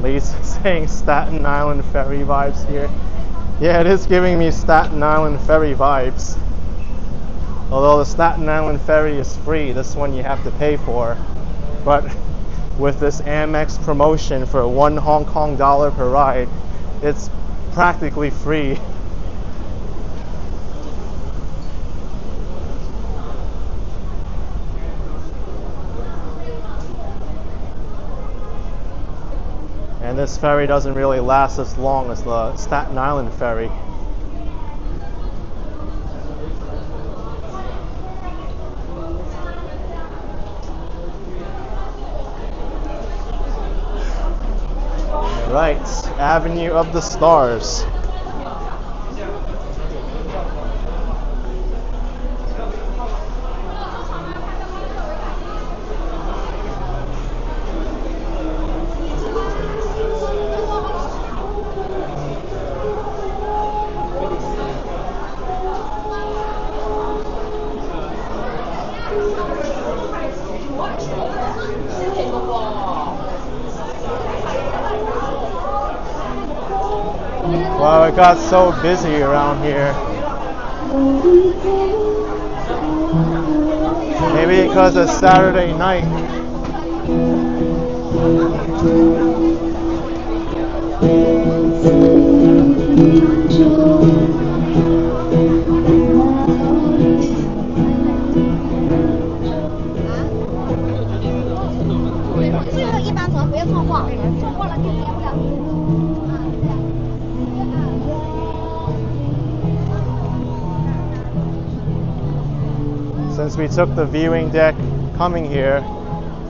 Lee's saying Staten Island Ferry vibes here. Yeah, it is giving me Staten Island Ferry vibes. Although the Staten Island Ferry is free, this one you have to pay for. But with this Amex promotion for $1 Hong Kong per ride, it's practically free. And this ferry doesn't really last as long as the Staten Island ferry. Right, Avenue of the Stars. Wow, it got so busy around here. Maybe because it's Saturday night. Since we took the viewing deck coming here,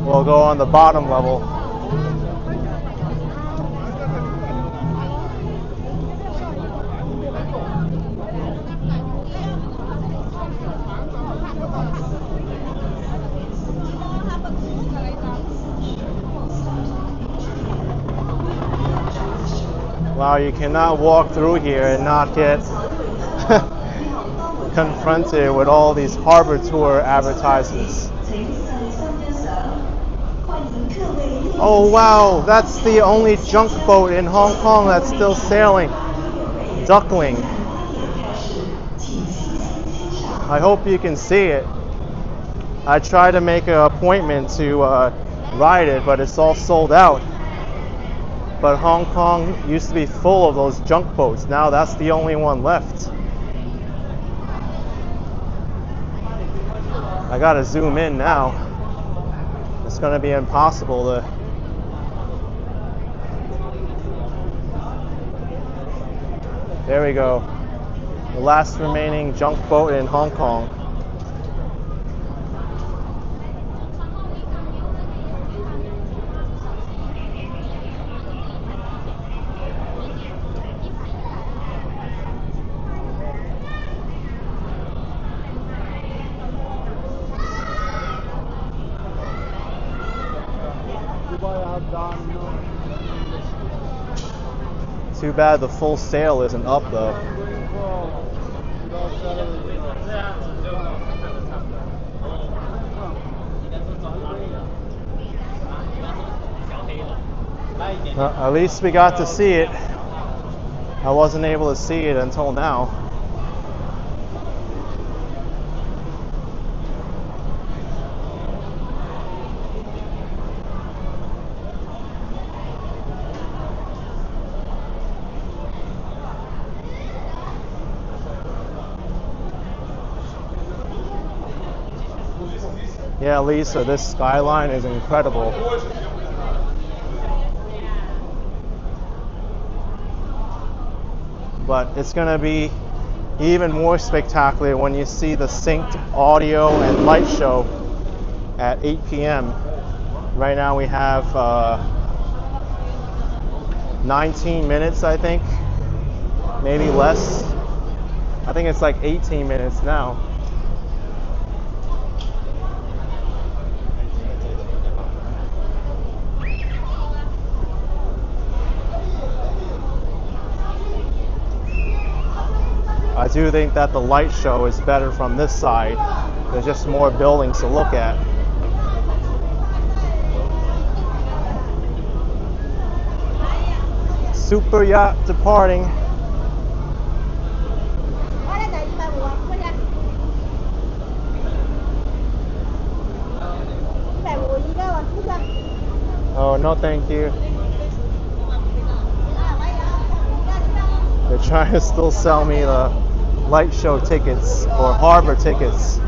we'll go on the bottom level. Wow, you cannot walk through here and not get confronted with all these harbor tour advertisements. Oh wow, that's the only junk boat in Hong Kong that's still sailing. Duckling. I hope you can see it. I tried to make an appointment to ride it, but it's all sold out. But Hong Kong used to be full of those junk boats. Now that's the only one left. I gotta zoom in now. It's gonna be impossible to. There we go. The last remaining junk boat in Hong Kong. Too bad the full sail isn't up though. At least we got to see it. I wasn't able to see it until now. Yeah, Lisa, this skyline is incredible. But it's going to be even more spectacular when you see the synced audio and light show at 8 p.m. Right now we have 19 minutes, I think, maybe less. I think it's like 18 minutes now. I do think that the light show is better from this side. There's just more buildings to look at. Super yacht departing. Oh, no thank you. They're trying to still sell me the light show tickets or harbor tickets.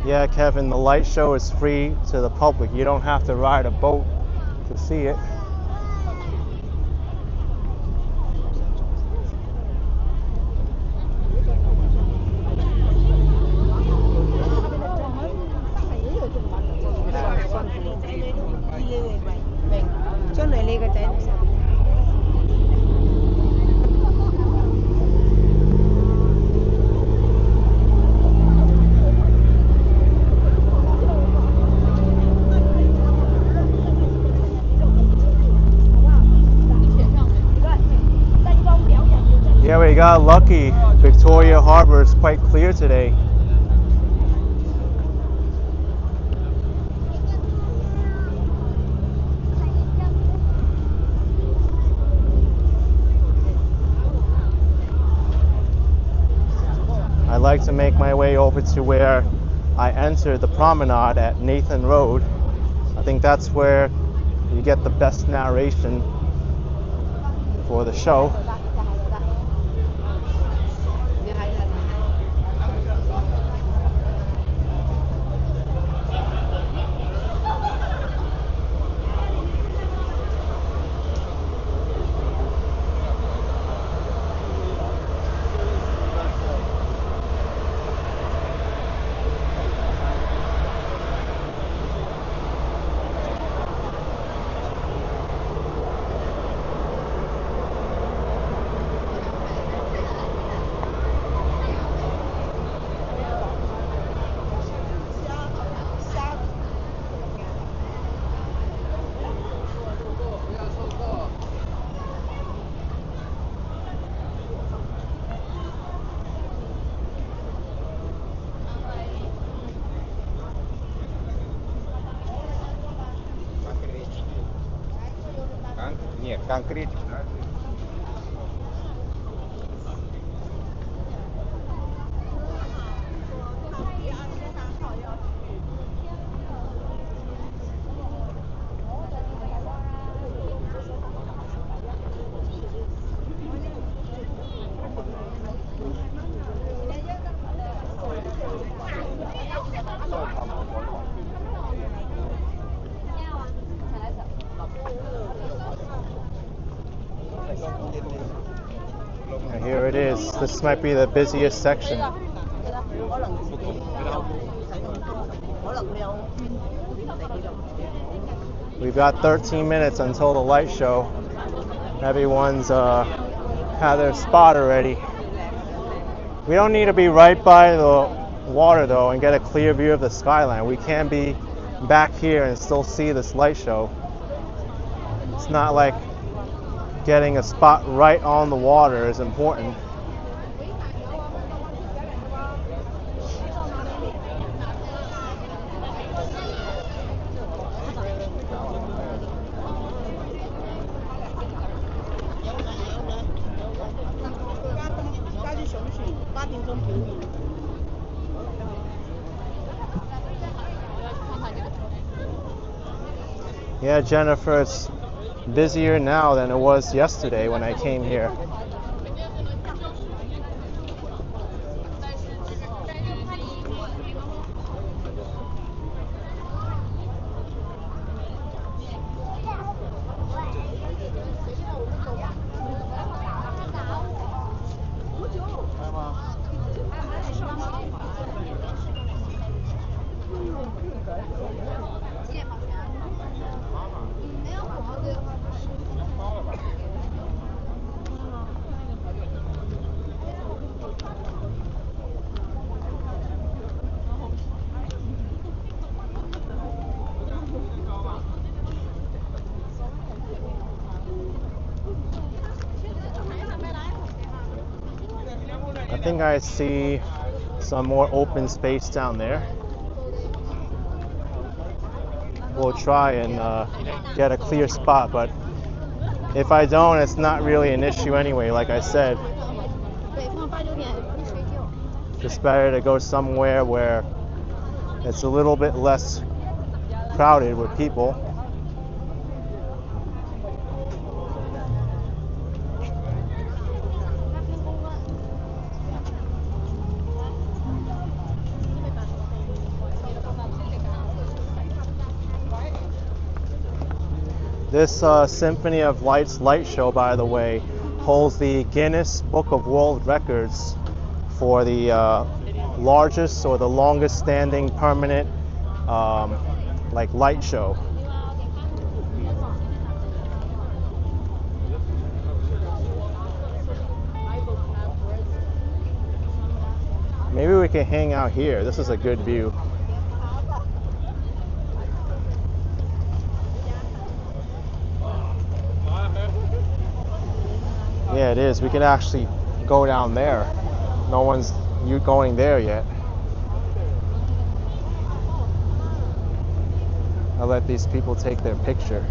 Yeah, Kevin, the light show is free to the public. You don't have to ride a boat to see it. Yeah, we got lucky. Victoria Harbor is quite clear today. I like to make my way over to where I entered the promenade at Nathan Road. I think that's where you get the best narration for the show. Нет, конкретно. And here it is. This might be the busiest section. We've got 13 minutes until the light show. Everyone's had their spot already. We don't need to be right by the water though and get a clear view of the skyline. We can be back here and still see this light show. It's not like getting a spot right on the water is important. Yeah, Jennifer, it's busier now than it was yesterday when I came here. I think I see some more open space down there. We'll try and get a clear spot, but if I don't, it's not really an issue anyway, like I said. It's better to go somewhere where it's a little bit less crowded with people. This Symphony of Lights light show, by the way, holds the Guinness Book of World Records for the largest or the longest standing permanent like light show. Maybe we can hang out here. This is a good view. Yeah, it is. We can actually go down there. No one's going there yet. I'll let these people take their picture.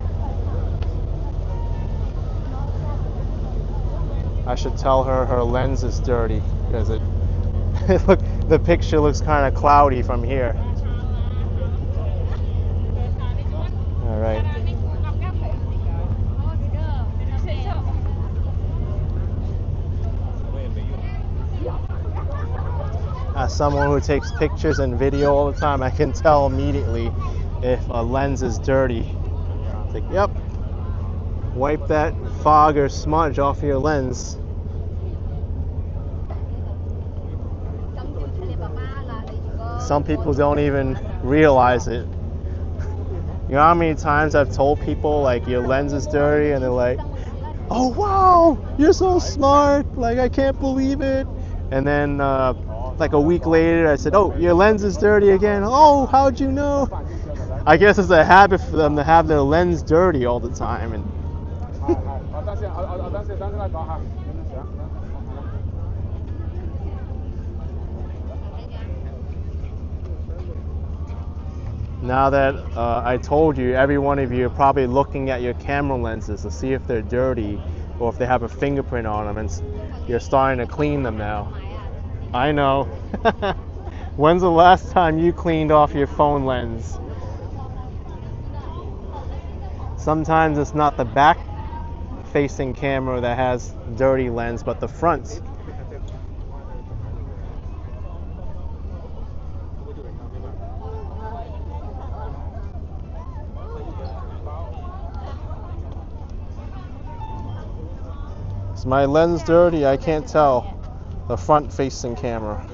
I should tell her her lens is dirty because look, the picture looks kind of cloudy from here. All right. As someone who takes pictures and video all the time, I can tell immediately if a lens is dirty. It's like, yep, wipe that fog or smudge off your lens. Some people don't even realize it. You know how many times I've told people like your lens is dirty and they're like, oh wow, you're so smart, like I can't believe it. And then like a week later I said, oh, your lens is dirty again. Oh, how'd you know? I guess it's a habit for them to have their lens dirty all the time. And now that I told you, every one of you are probably looking at your camera lenses to see if they're dirty or if they have a fingerprint on them, and you're starting to clean them now. I know. When's the last time you cleaned off your phone lens? Sometimes it's not the back facing camera that has dirty lens, but the front. Is my lens dirty? I can't tell. The front facing camera.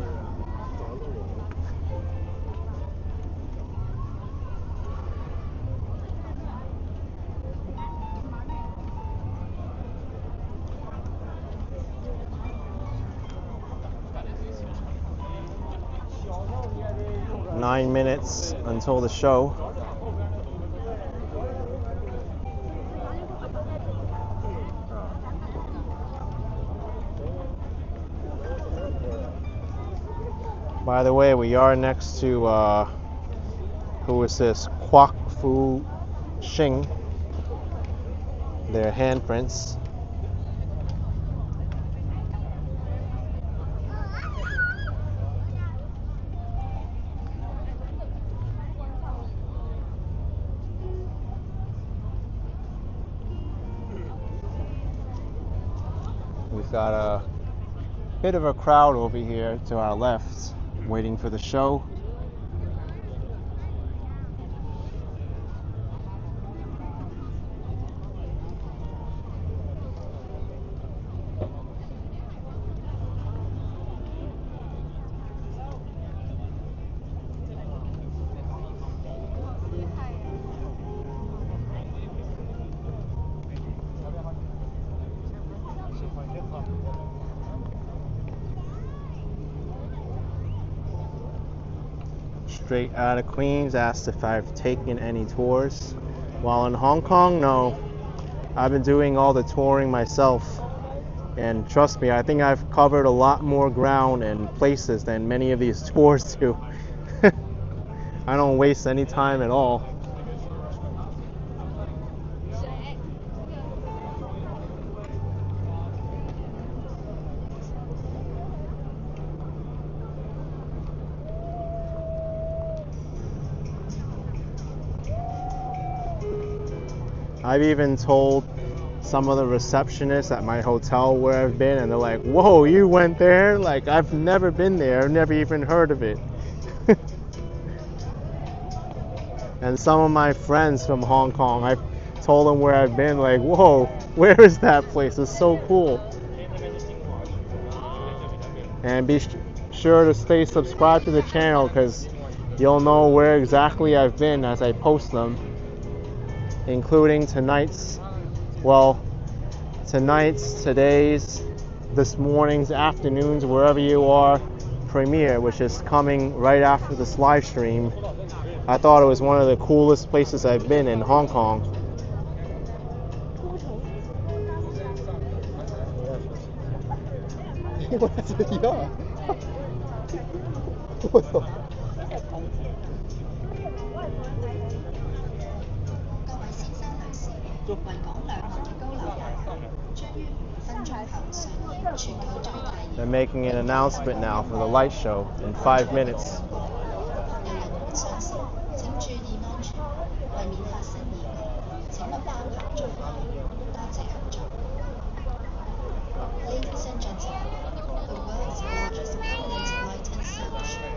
Nine minutes until the show. By the way, we are next to, who is this? Kwak Fu Shing. Their handprints. We've got a bit of a crowd over here to our left, waiting for the show. Straight out of Queens, asked if I've taken any tours. While in Hong Kong, no. I've been doing all the touring myself. And trust me, I think I've covered a lot more ground and places than many of these tours do. I don't waste any time at all. I've even told some of the receptionists at my hotel where I've been, and they're like, whoa, you went there? Like, I've never been there, I've never even heard of it. And some of my friends from Hong Kong, I've told them where I've been, like, whoa, where is that place? It's so cool. And be sure to stay subscribed to the channel, because you'll know where exactly I've been as I post them, including tonight's, today's, this morning's, afternoons, wherever you are, premiere, which is coming right after this live stream. I thought it was one of the coolest places I've been in Hong Kong. They're making an announcement now for the light show in 5 minutes. Ladies and gentlemen, the world's largest permanent light installation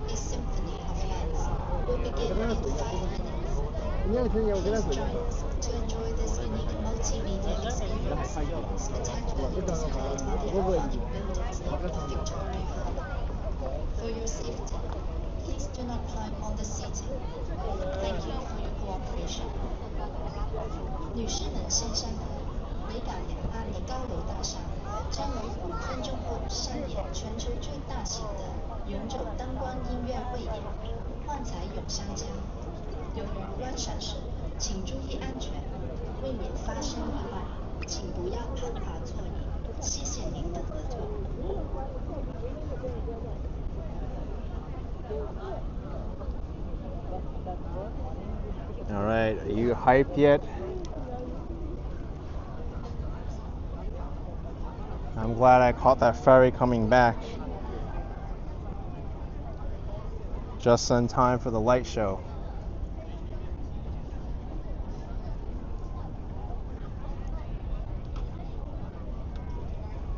is Symphony of Lights will begin in 5 minutes. Please join us to enjoy this unique multimedia experience, spectacularly displayed on the iconic buildings of Victoria Harbour. For your safety, please do not climb on the seating. Thank you for your cooperation. 女士们、先生们，北港两岸的高楼大厦将于5分钟后上演全球最大型的永久灯光音乐汇演《幻彩咏香江》。由于观赏时，请注意安全，为免发生意外，请不要攀爬座椅。谢谢您的合作。All right, are you hyped yet? I'm glad I caught that ferry coming back just in time for the light show.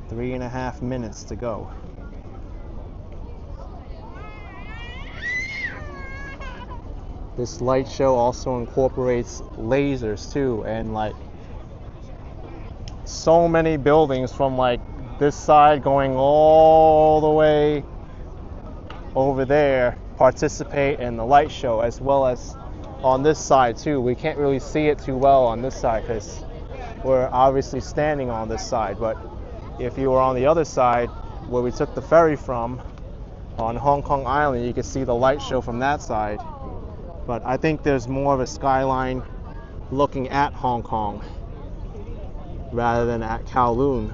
Three and a half minutes to go. This light show also incorporates lasers too, and like so many buildings from like this side going all the way over there participate in the light show, as well as on this side too. We can't really see it too well on this side because we're obviously standing on this side, but if you were on the other side where we took the ferry from on Hong Kong Island, you could see the light show from that side. But I think there's more of a skyline looking at Hong Kong rather than at Kowloon.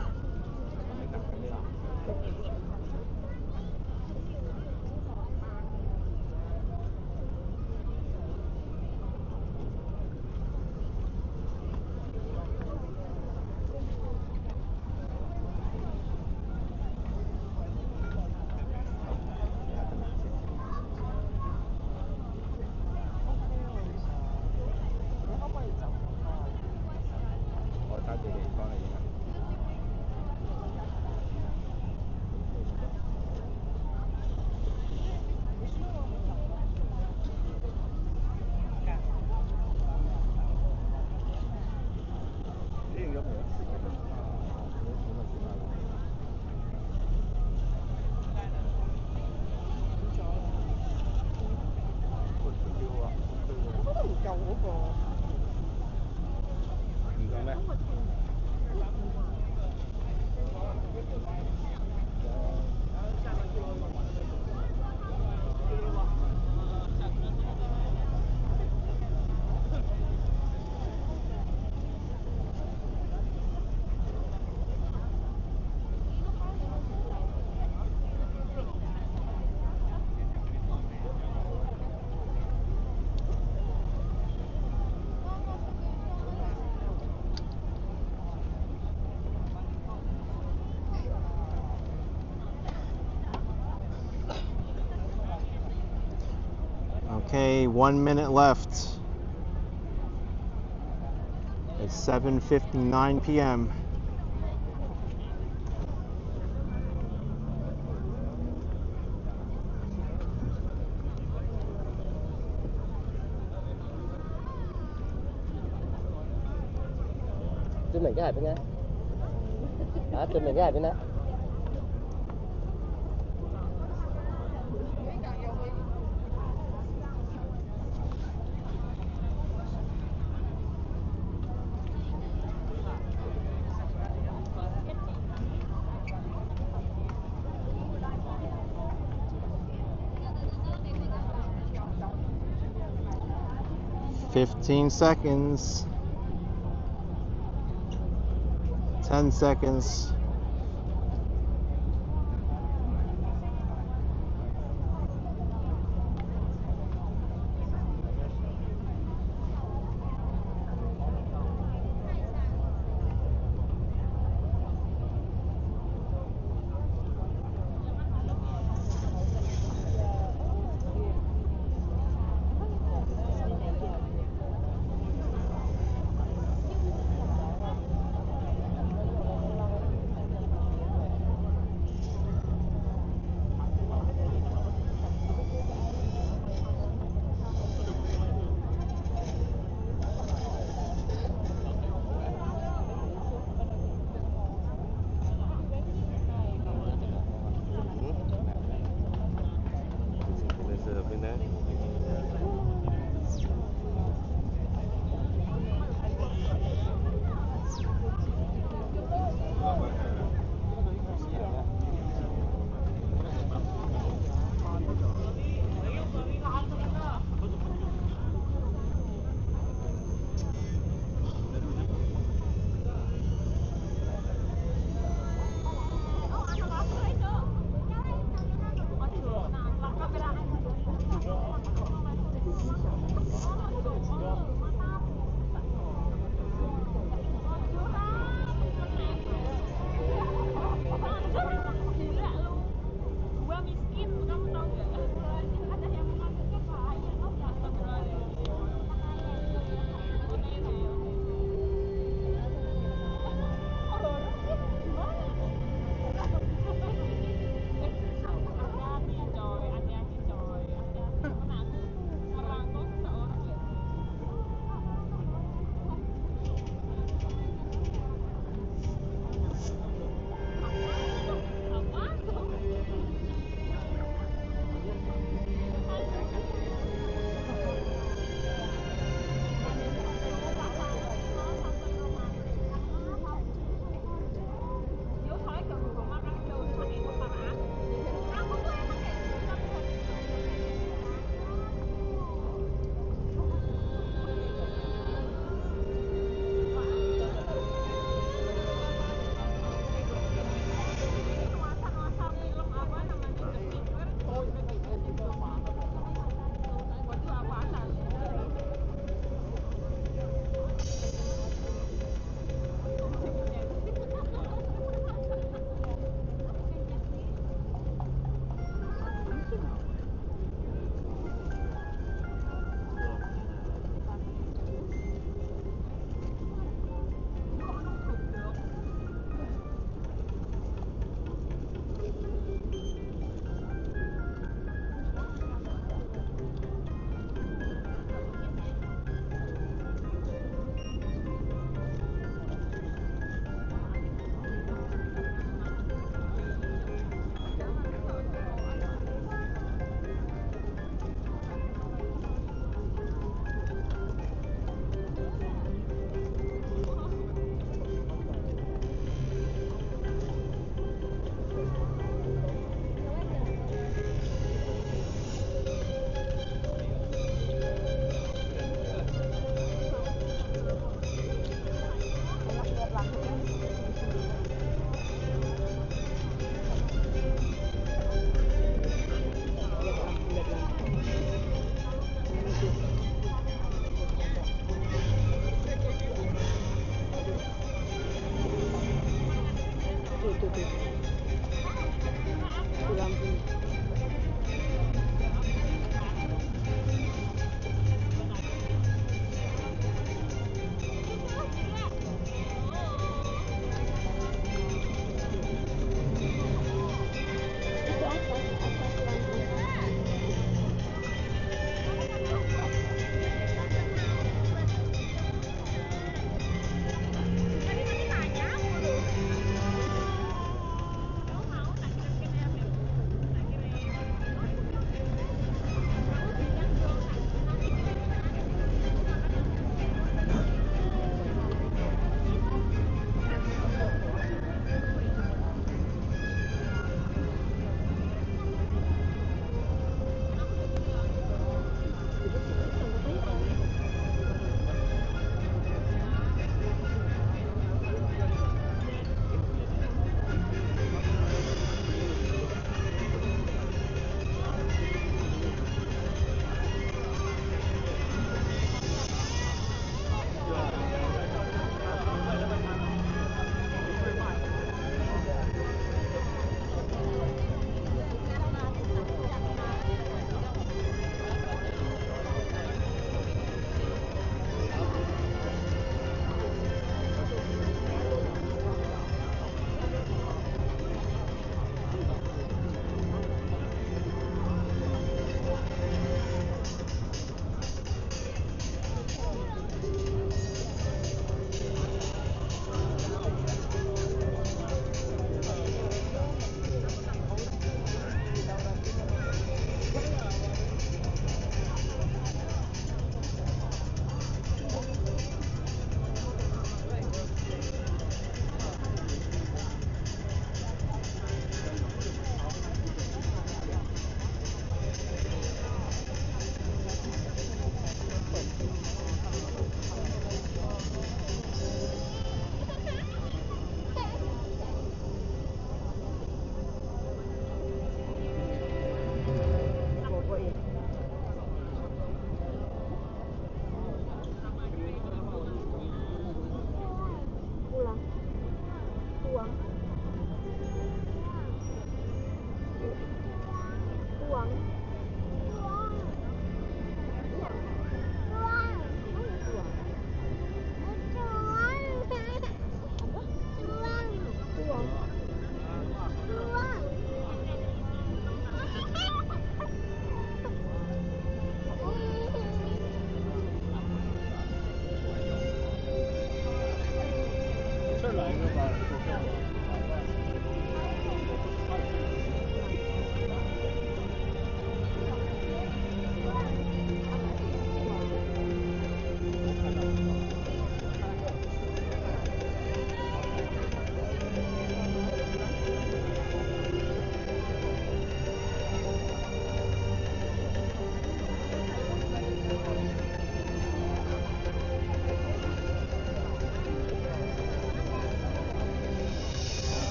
Only 1 minute left. It's 7:59 p.m. Trên mình cái hạt bên nhá. Trên mình cái hạt bên đó. 15 seconds. 10 seconds.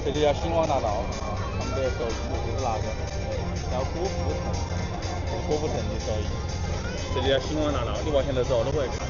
这里叫星光大道，他们的手艺就是那个叫郭富城的手艺。这里叫星光大道，你往前头走都会看到。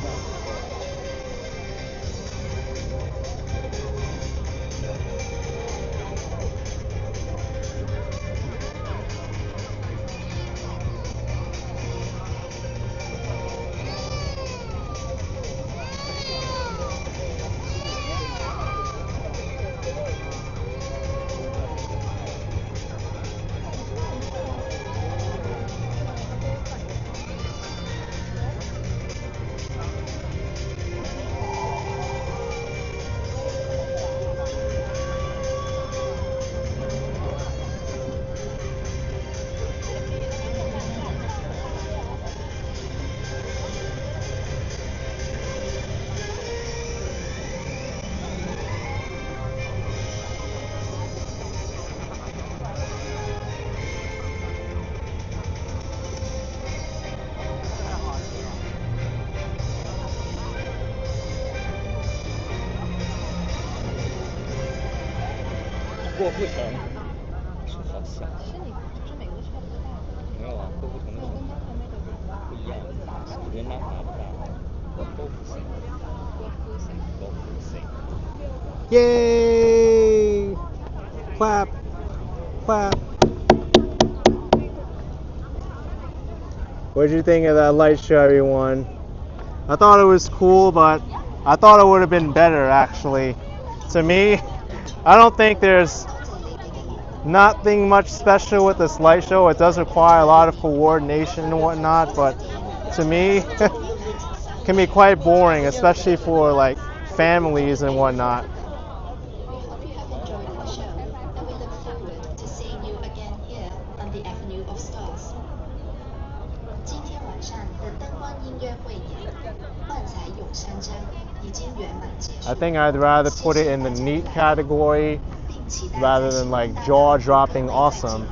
郭富城，好像是你，就是每个都差不多大。没有啊，郭富城的不一样，人蛮大的，郭富城，郭富城。Yay! Clap! Clap! What did you think of that light show, everyone? I thought it was cool, but I thought it would have been better, actually. To me, I don't think there's nothing much special with this light show. It does require a lot of coordination and whatnot, but to me, it can be quite boring, especially for like families and whatnot. We hope you have enjoyed the show, and we look forward to seeing you again here on the Avenue of Stars. 今天晚上的灯光音乐汇演，幻彩咏山江已经圆满结束。 I think I'd rather put it in the neat category rather than like jaw-dropping awesome.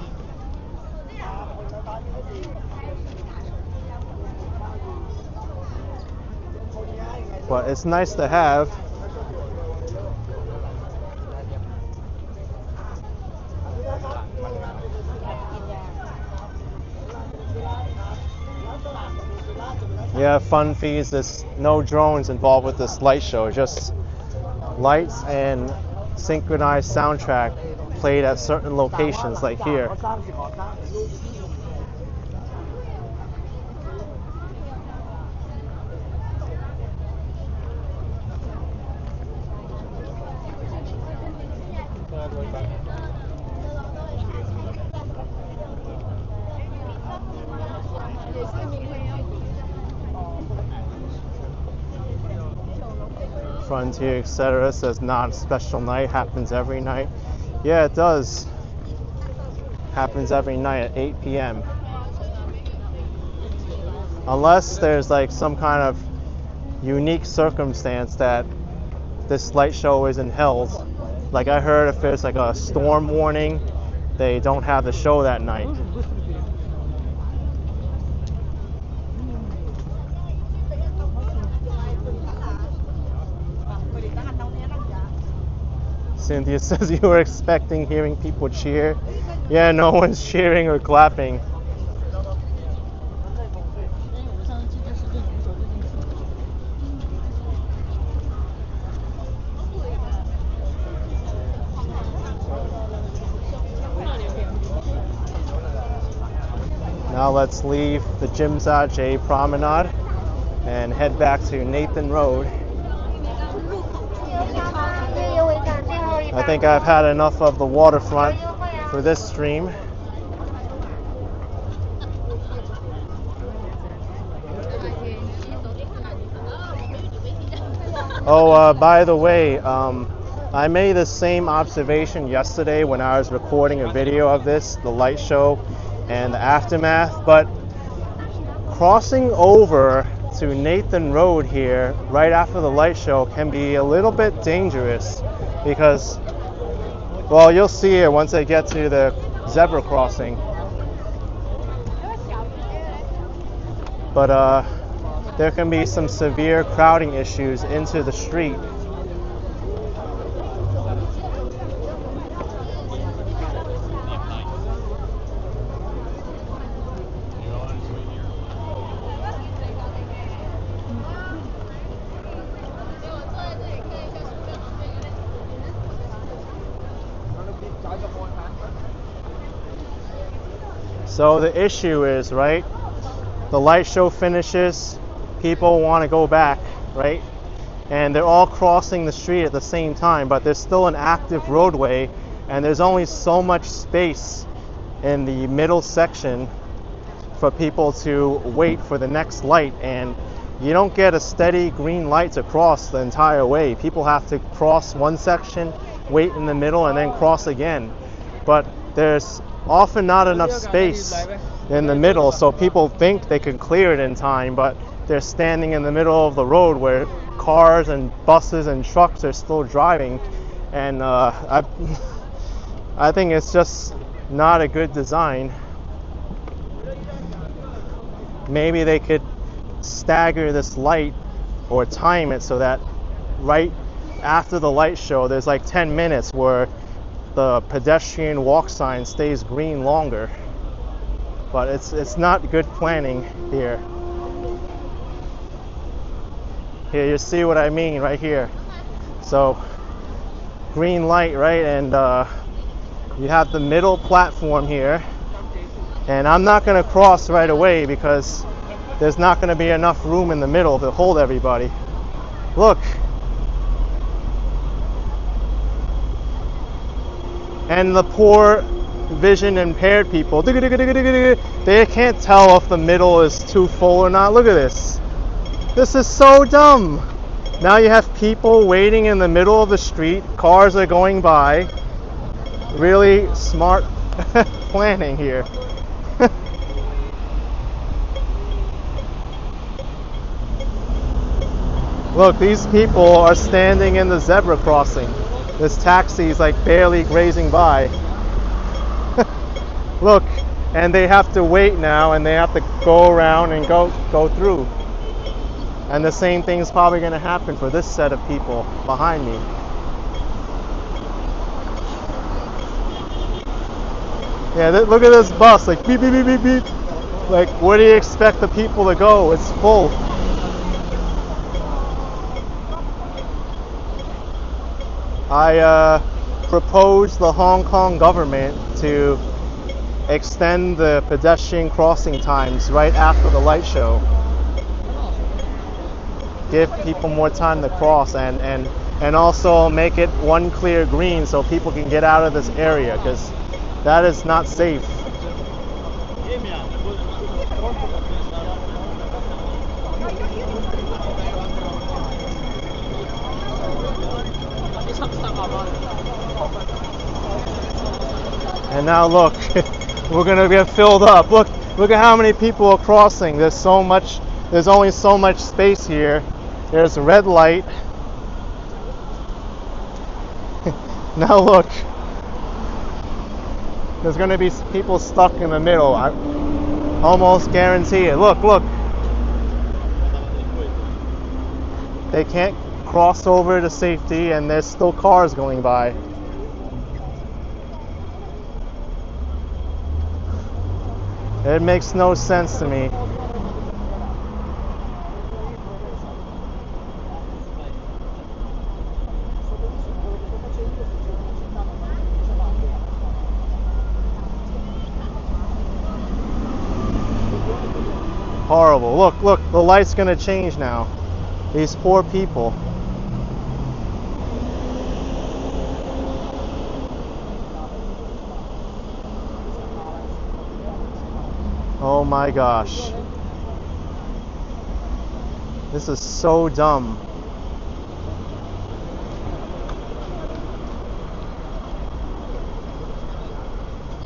But it's nice to have. Yeah, fun fees. There's no drones involved with this light show. Just lights and synchronized soundtrack played at certain locations, like here. Frontier, etc. says not a special night, happens every night. Yeah, it does. Happens every night at 8 p.m. Unless there's like some kind of unique circumstance that this light show isn't held. Like I heard if there's like a storm warning, they don't have the show that night. Cynthia says you were expecting hearing people cheer. Yeah, no one's cheering or clapping. Now let's leave the Tsim Sha Tsui promenade and head back to Nathan Road. I think I've had enough of the waterfront for this stream. Oh, by the way, I made the same observation yesterday when I was recording a video of this, the light show and the aftermath, but crossing over to Nathan Road here right after the light show can be a little bit dangerous because, well, you'll see it once I get to the zebra crossing. But there can be some severe crowding issues into the street. So the issue is, right, the light show finishes, people want to go back, right? And they're all crossing the street at the same time, but there's still an active roadway and there's only so much space in the middle section for people to wait for the next light, and you don't get a steady green light to cross the entire way. People have to cross one section, wait in the middle, and then cross again. But there's often not enough space in the middle, so people think they can clear it in time, but they're standing in the middle of the road where cars and buses and trucks are still driving, and I think it's just not a good design. Maybe they could stagger this light or time it so that right after the light show there's like 10 minutes where the pedestrian walk sign stays green longer, but it's not good planning here. Here, you see what I mean right here. So green light, right, and you have the middle platform here, and I'm not going to cross right away because there's not going to be enough room in the middle to hold everybody. Look. And the poor vision impaired people, they can't tell if the middle is too full or not. Look at this. This is so dumb. Now you have people waiting in the middle of the street, cars are going by. Really smart planning here. Look, these people are standing in the zebra crossing. This taxi is like barely grazing by. Look, and they have to wait now, and they have to go around and go through. And the same thing is probably going to happen for this set of people behind me. Yeah, look at this bus, like beep, beep, beep, beep, beep. Like, where do you expect the people to go? It's full. I proposed the Hong Kong government to extend the pedestrian crossing times right after the light show. Give people more time to cross, and also make it one clear green so people can get out of this area, because that is not safe. And now look, we're gonna get filled up. Look at how many people are crossing. There's only so much space here. There's a red light. Now look. There's going to be people stuck in the middle. I almost guarantee it. Look, look. They can't cross over to safety and there's still cars going by. It makes no sense to me. Horrible. Look, look, the light's gonna change now. These poor people. Oh my gosh. This is so dumb.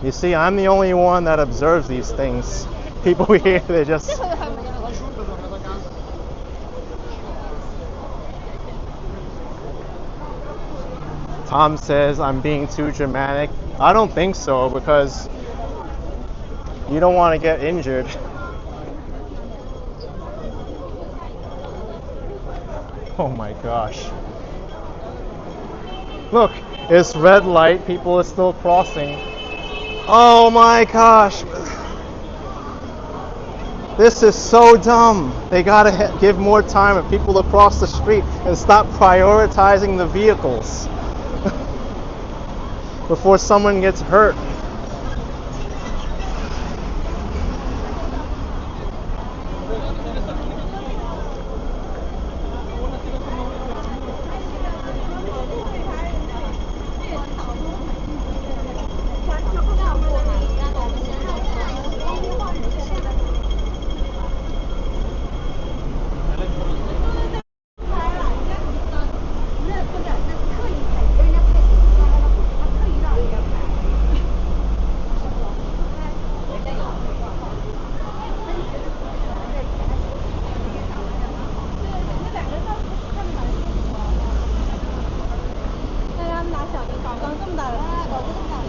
You see, I'm the only one that observes these things. People here, they just... Tom says I'm being too dramatic. I don't think so, because you don't want to get injured. Oh my gosh. Look, it's red light, people are still crossing. Oh my gosh. This is so dumb. They gotta give more time for people to cross the street and stop prioritizing the vehicles before someone gets hurt.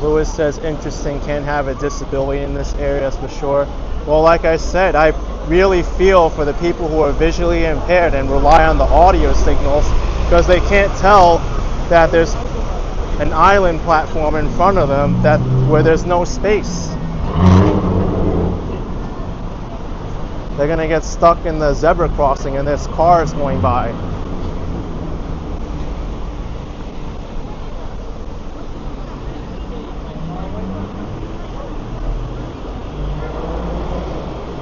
Lewis says, interesting, can't have a disability in this area, that's for sure. Well, like I said, I really feel for the people who are visually impaired and rely on the audio signals because they can't tell that there's an island platform in front of them where there's no space. They're gonna get stuck in the zebra crossing and there's cars going by.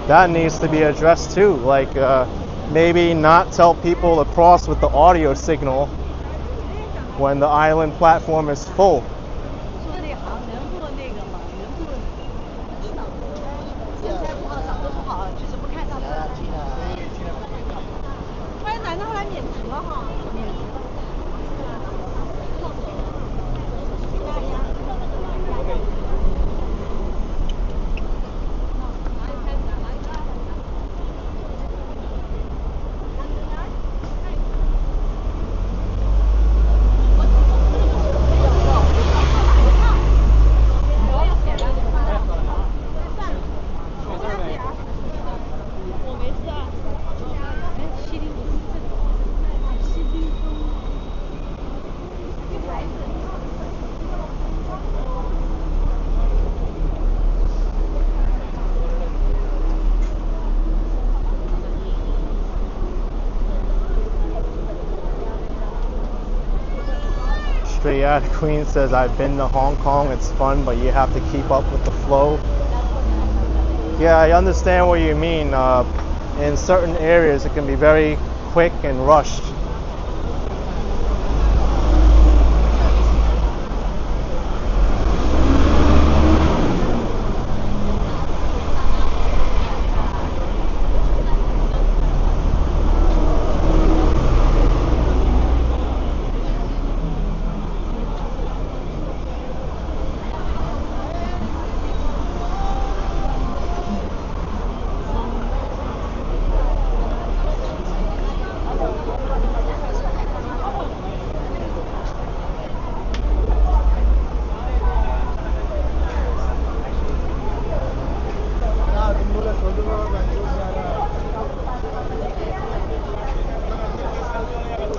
That needs to be addressed too, like maybe not tell people to cross with the audio signal when the island platform is full. Yeah, the Queen says, I've been to Hong Kong, it's fun, but you have to keep up with the flow. Yeah, I understand what you mean. In certain areas, it can be very quick and rushed.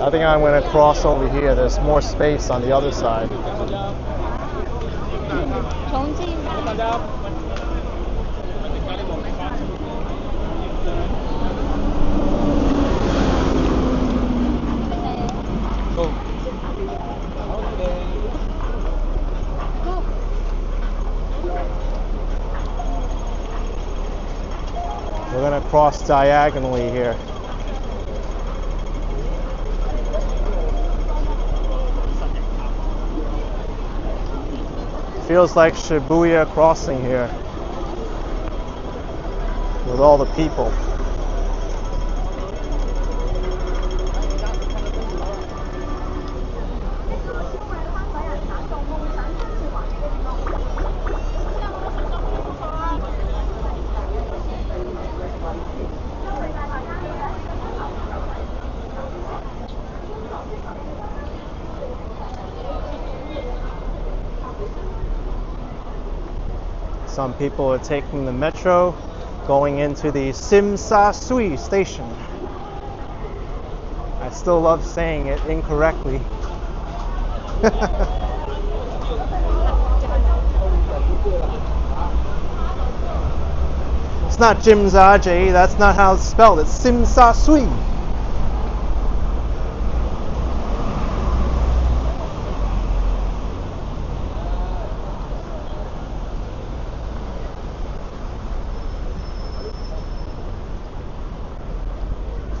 I think I'm going to cross over here. There's more space on the other side. 重庆。 We're going to cross diagonally here. Feels like Shibuya crossing here with all the people. Some people are taking the metro, going into the Tsim Sha Tsui station. I still love saying it incorrectly. It's not Jim Zaje, that's not how it's spelled, it's Tsim Sha Tsui.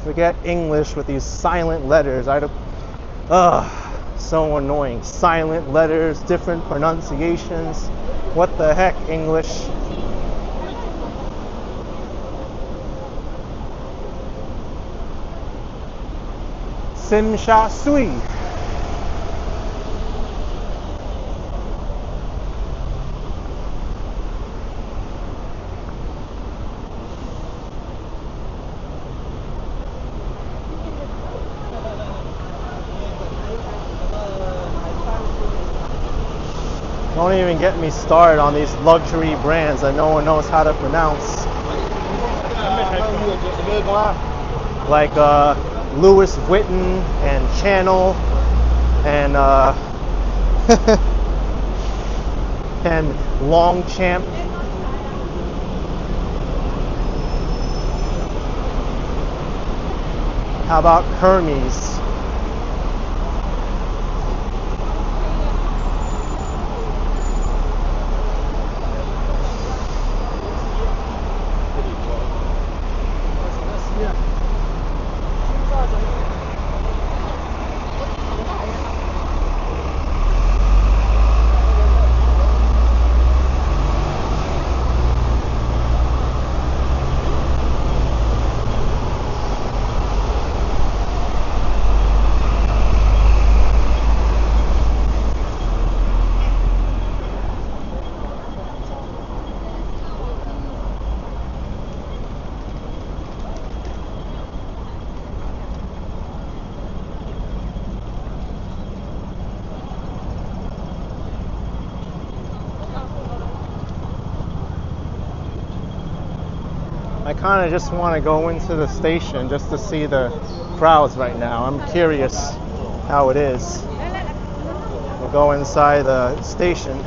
Forget English with these silent letters. So annoying. Silent letters, different pronunciations. What the heck, English? Tsim Sha Tsui. Don't even get me started on these luxury brands that no one knows how to pronounce. Like Louis Vuitton and Channel and and Longchamp. How about Hermes? I kind of just want to go into the station just to see the crowds right now. I'm curious how it is. We'll go inside the station.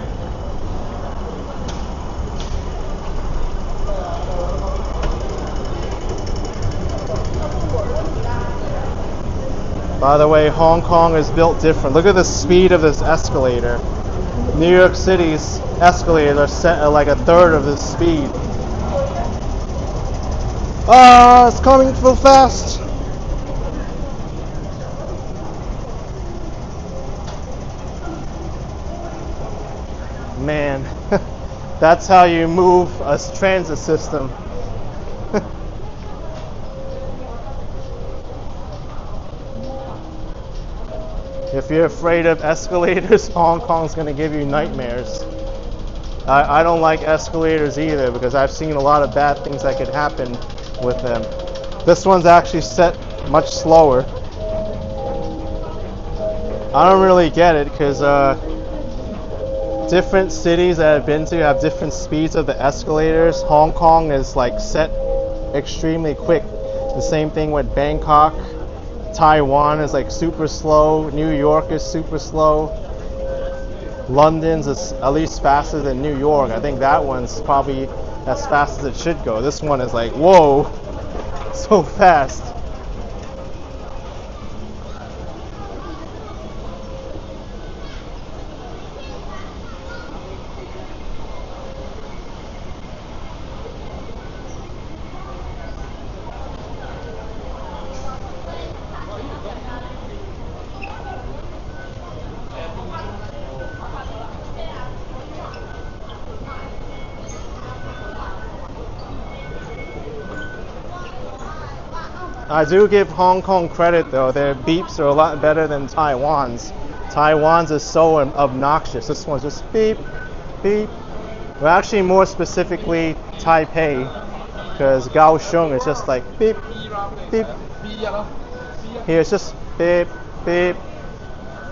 By the way, Hong Kong is built different. Look at the speed of this escalator. New York City's escalators are set at like a third of the speed. Ah, it's coming so fast. Man, that's how you move a transit system. If you're afraid of escalators, Hong Kong's gonna give you nightmares. I don't like escalators either because I've seen a lot of bad things that could happen with them. This one's actually set much slower. I don't really get it because different cities that I've been to have different speeds of the escalators. Hong Kong is like set extremely quick. The same thing with Bangkok Taiwan is like super slow. New York is super slow. London's is at least faster than New York. I think that one's probably as fast as it should go. This one is like, whoa, so fast. I do give Hong Kong credit though, their beeps are a lot better than Taiwan's. Taiwan's is so obnoxious. This one's just beep, beep. Well, actually more specifically Taipei, because Kaohsiung is just like beep, beep. Here it's just beep, beep.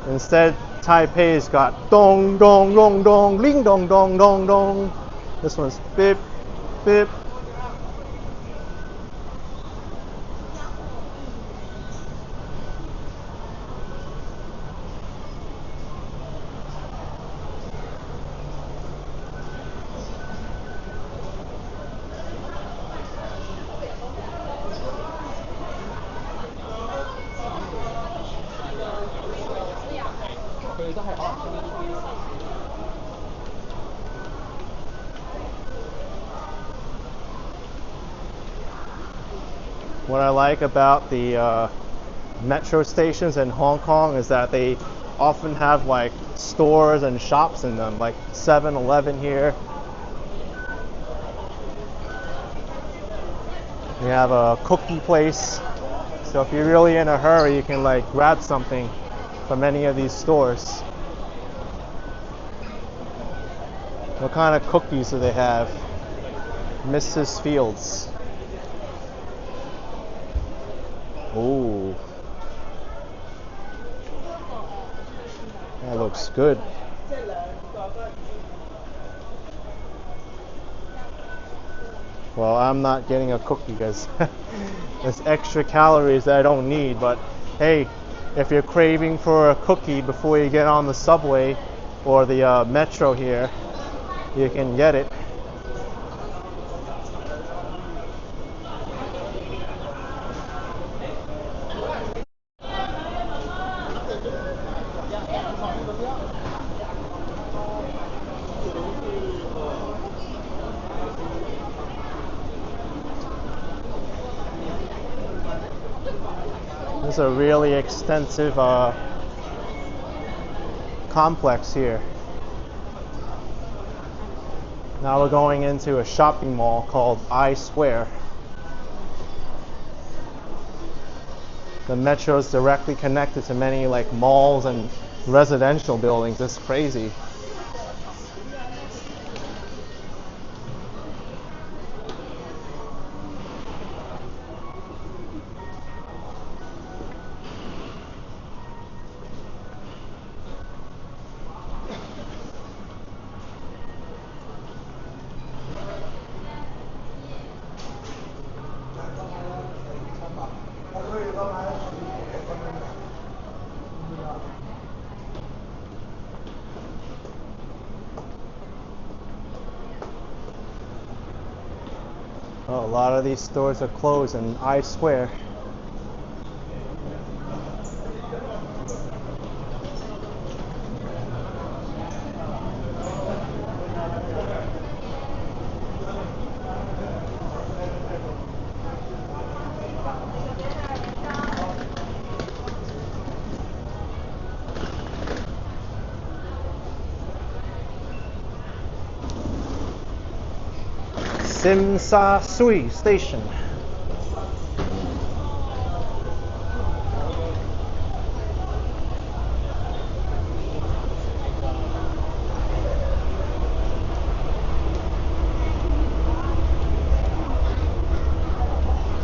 Instead, Taipei's got dong, dong, dong, dong, ling, dong, dong, dong, dong. This one's beep, beep. What I like about the metro stations in Hong Kong is that they often have like stores and shops in them, like 7-Eleven here. We have a cookie place, so if you're really in a hurry, you can like grab something from any of these stores. What kind of cookies do they have? Mrs. Fields. Ooh. That looks good. Well, I'm not getting a cookie because there's extra calories that I don't need, but hey, if you're craving for a cookie before you get on the subway or the metro here, you can get it. This is a really extensive complex here. Now we're going into a shopping mall called I Square. The metro is directly connected to many like malls and residential buildings. It's crazy. Oh, a lot of these stores are closed in I Square. Tsim Sha Tsui station.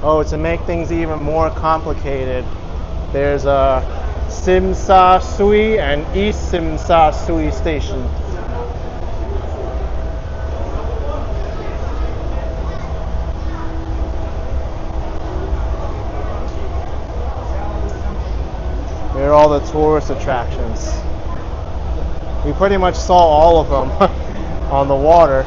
Oh, to make things even more complicated, there's a Tsim Sha Tsui and East Tsim Sha Tsui station. They're all the tourist attractions. We pretty much saw all of them on the water.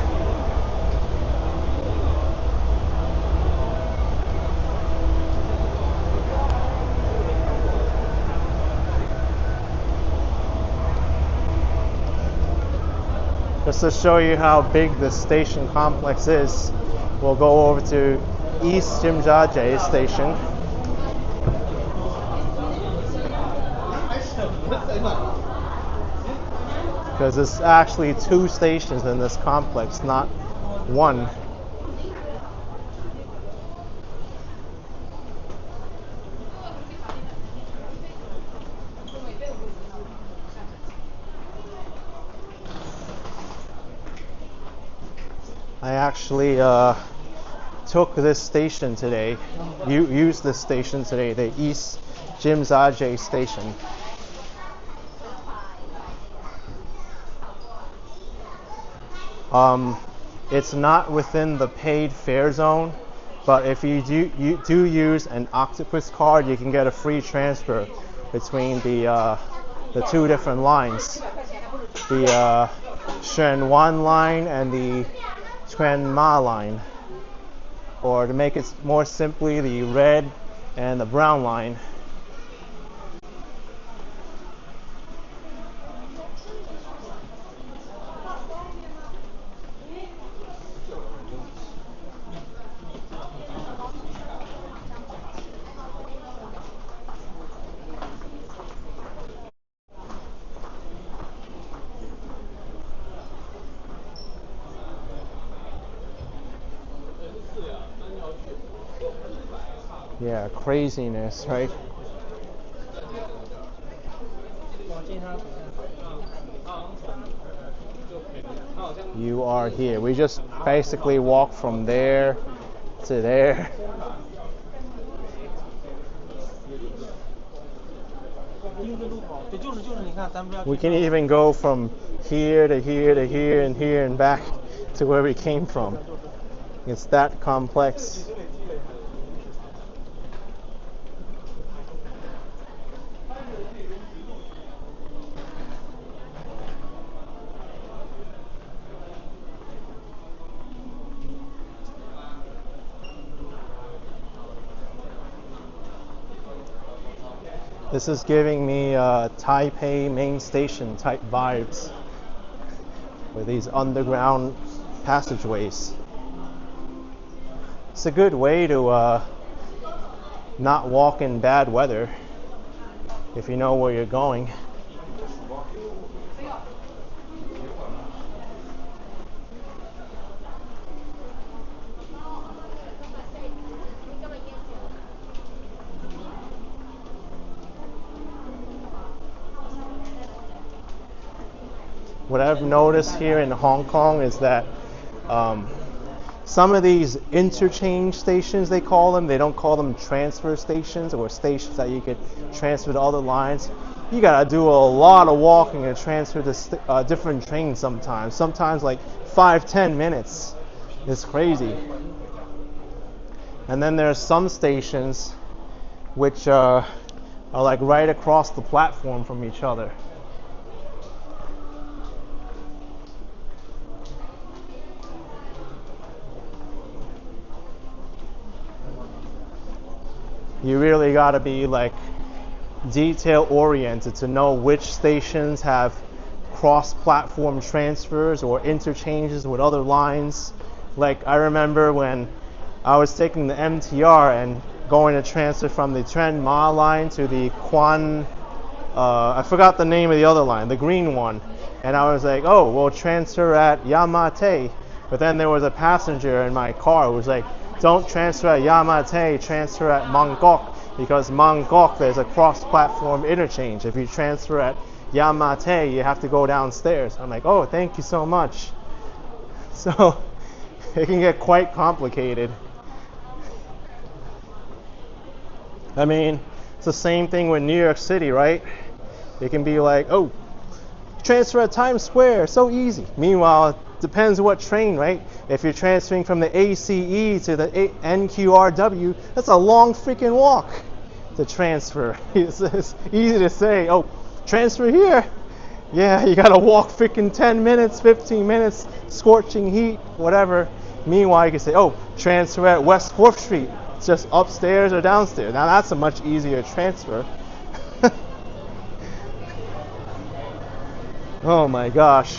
Just to show you how big this station complex is, we'll go over to East Tsim Sha Tsui station. Because there's actually 2 stations in this complex, not one. I actually took this station today, used this station today, the East Tsim Sha Tsui station. It's not within the paid fare zone, but if you do use an octopus card, you can get a free transfer between the 2 different lines, the Shen Wan line and the Tuen Ma line, or to make it more simply, the red and the brown line. Yeah, craziness, right? You are here. We just basically walk from there to there. We can even go from here to here to here and here and back to where we came from. It's that complex. This is giving me Taipei main station type vibes with these underground passageways. It's a good way to not walk in bad weather if you know where you're going. What I've noticed here in Hong Kong is that some of these interchange stations, they call them, they don't call them transfer stations or stations that you could transfer to other lines. You gotta do a lot of walking to transfer to different trains sometimes like 5-10 minutes. It's crazy. And then there's some stations which are like right across the platform from each other. You really got to be like detail oriented to know which stations have cross-platform transfers or interchanges with other lines. Like I remember when I was taking the MTR and going to transfer from the Tuen Ma line to the Quan, I forgot the name of the other line, the green one. And I was like, oh, we'll transfer at Yamate. But then there was a passenger in my car who was like, don't transfer at Yamate, transfer at Mongkok, because Mongkok there's a cross-platform interchange. If you transfer at Yamate, you have to go downstairs. I'm like, oh, thank you so much. So it can get quite complicated. I mean, it's the same thing with New York City, right? It can be like, oh, transfer at Times Square, so easy. Meanwhile, depends what train, right? If you're transferring from the ACE to the NQRW, that's a long freaking walk. to transfer. It's easy to say, oh, transfer here. Yeah, you gotta walk freaking 10 minutes, 15 minutes, scorching heat, whatever. Meanwhile, you can say, oh, transfer at West 4th Street. It's just upstairs or downstairs. Now that's a much easier transfer. Oh my gosh.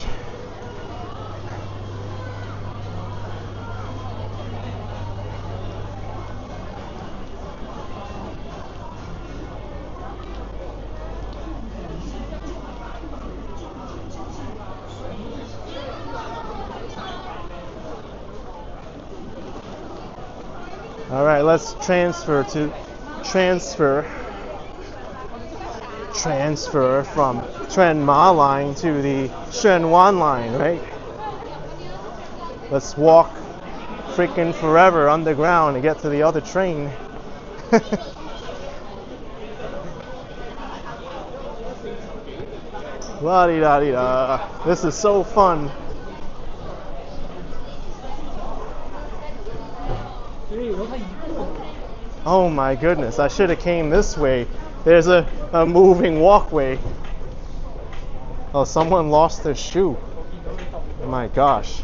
All right, let's transfer from Tren Ma line to the Shen Wan line, right? Let's walk freaking forever underground to get to the other train. La-di-da-di-da. This is so fun. Oh my goodness, I should have came this way. There's a moving walkway. Oh, someone lost their shoe. Oh my gosh.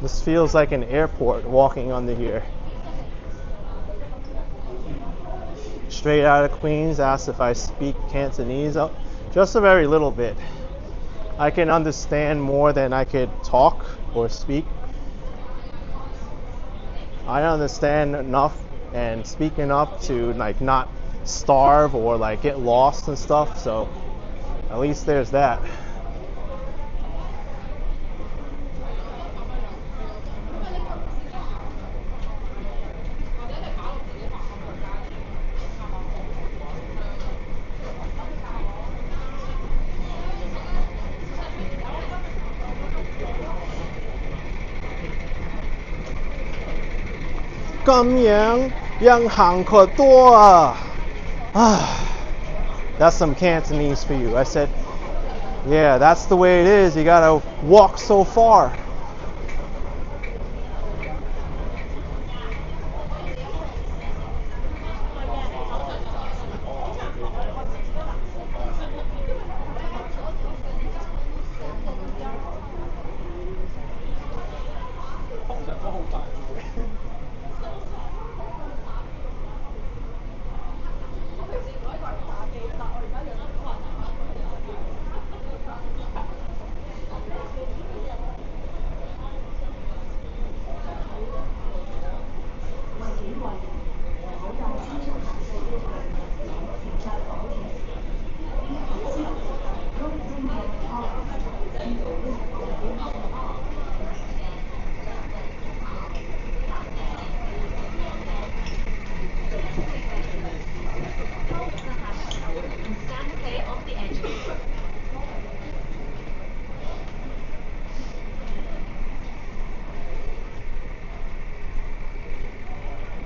This feels like an airport walking under here. Straight out of Queens, asked if I speak Cantonese. Oh, just a very little bit. I can understand more than I could talk or speak. I understand enough and speak enough to like not starve or like get lost and stuff, so at least there's that. That's some Cantonese for you. I said, yeah, that's the way it is. You gotta walk so far.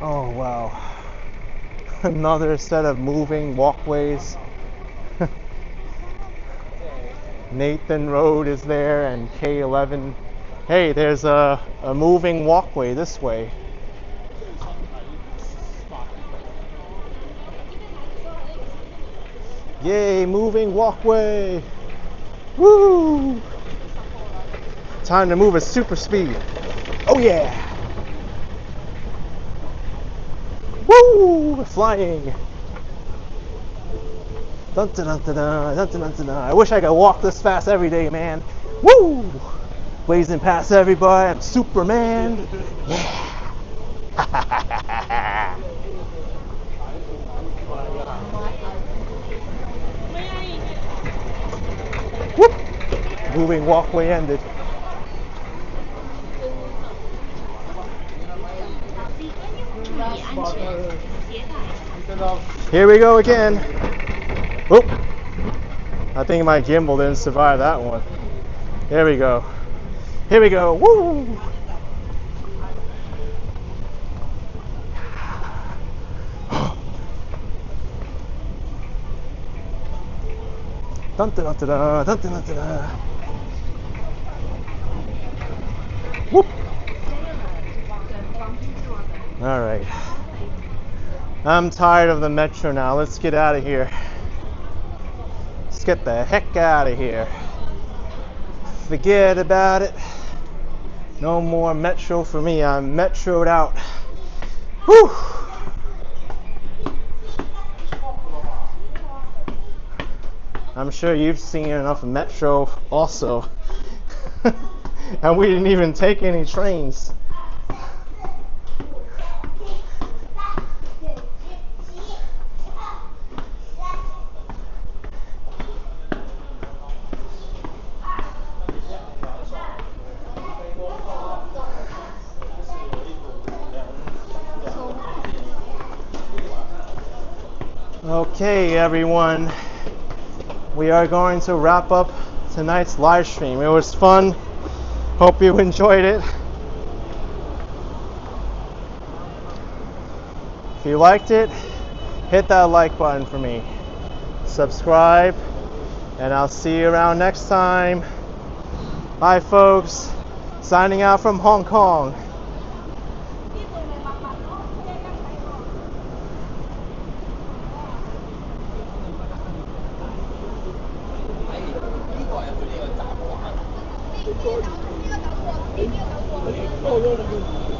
Oh wow. Another set of moving walkways. Nathan Road is there and K11. Hey, there's a moving walkway this way. Yay, moving walkway. Woo! Time to move at super speed. Oh yeah! Woo! We're flying. Dun, dun, dun, dun, dun, dun, dun, dun, dun. I wish I could walk this fast every day, man. Woo! Blazing past everybody. I'm Superman. Yeah. Whoop! Moving walkway ended. Here we go again. Oop! I think my gimbal didn't survive that one. There we go. Here we go. Woo! Dun, dun, dun, dun, dun, dun, dun, dun. Whoop! Alright. I'm tired of the metro now. Let's get out of here. Let's get the heck out of here. Forget about it. No more metro for me. I'm metroed out. Whew. I'm sure you've seen enough metro also. And we didn't even take any trains. Okay, everyone, we are going to wrap up tonight's live stream. It was fun. Hope you enjoyed it. If you liked it, hit that like button for me. Subscribe, and I'll see you around next time. Bye, folks. Signing out from Hong Kong. Oh,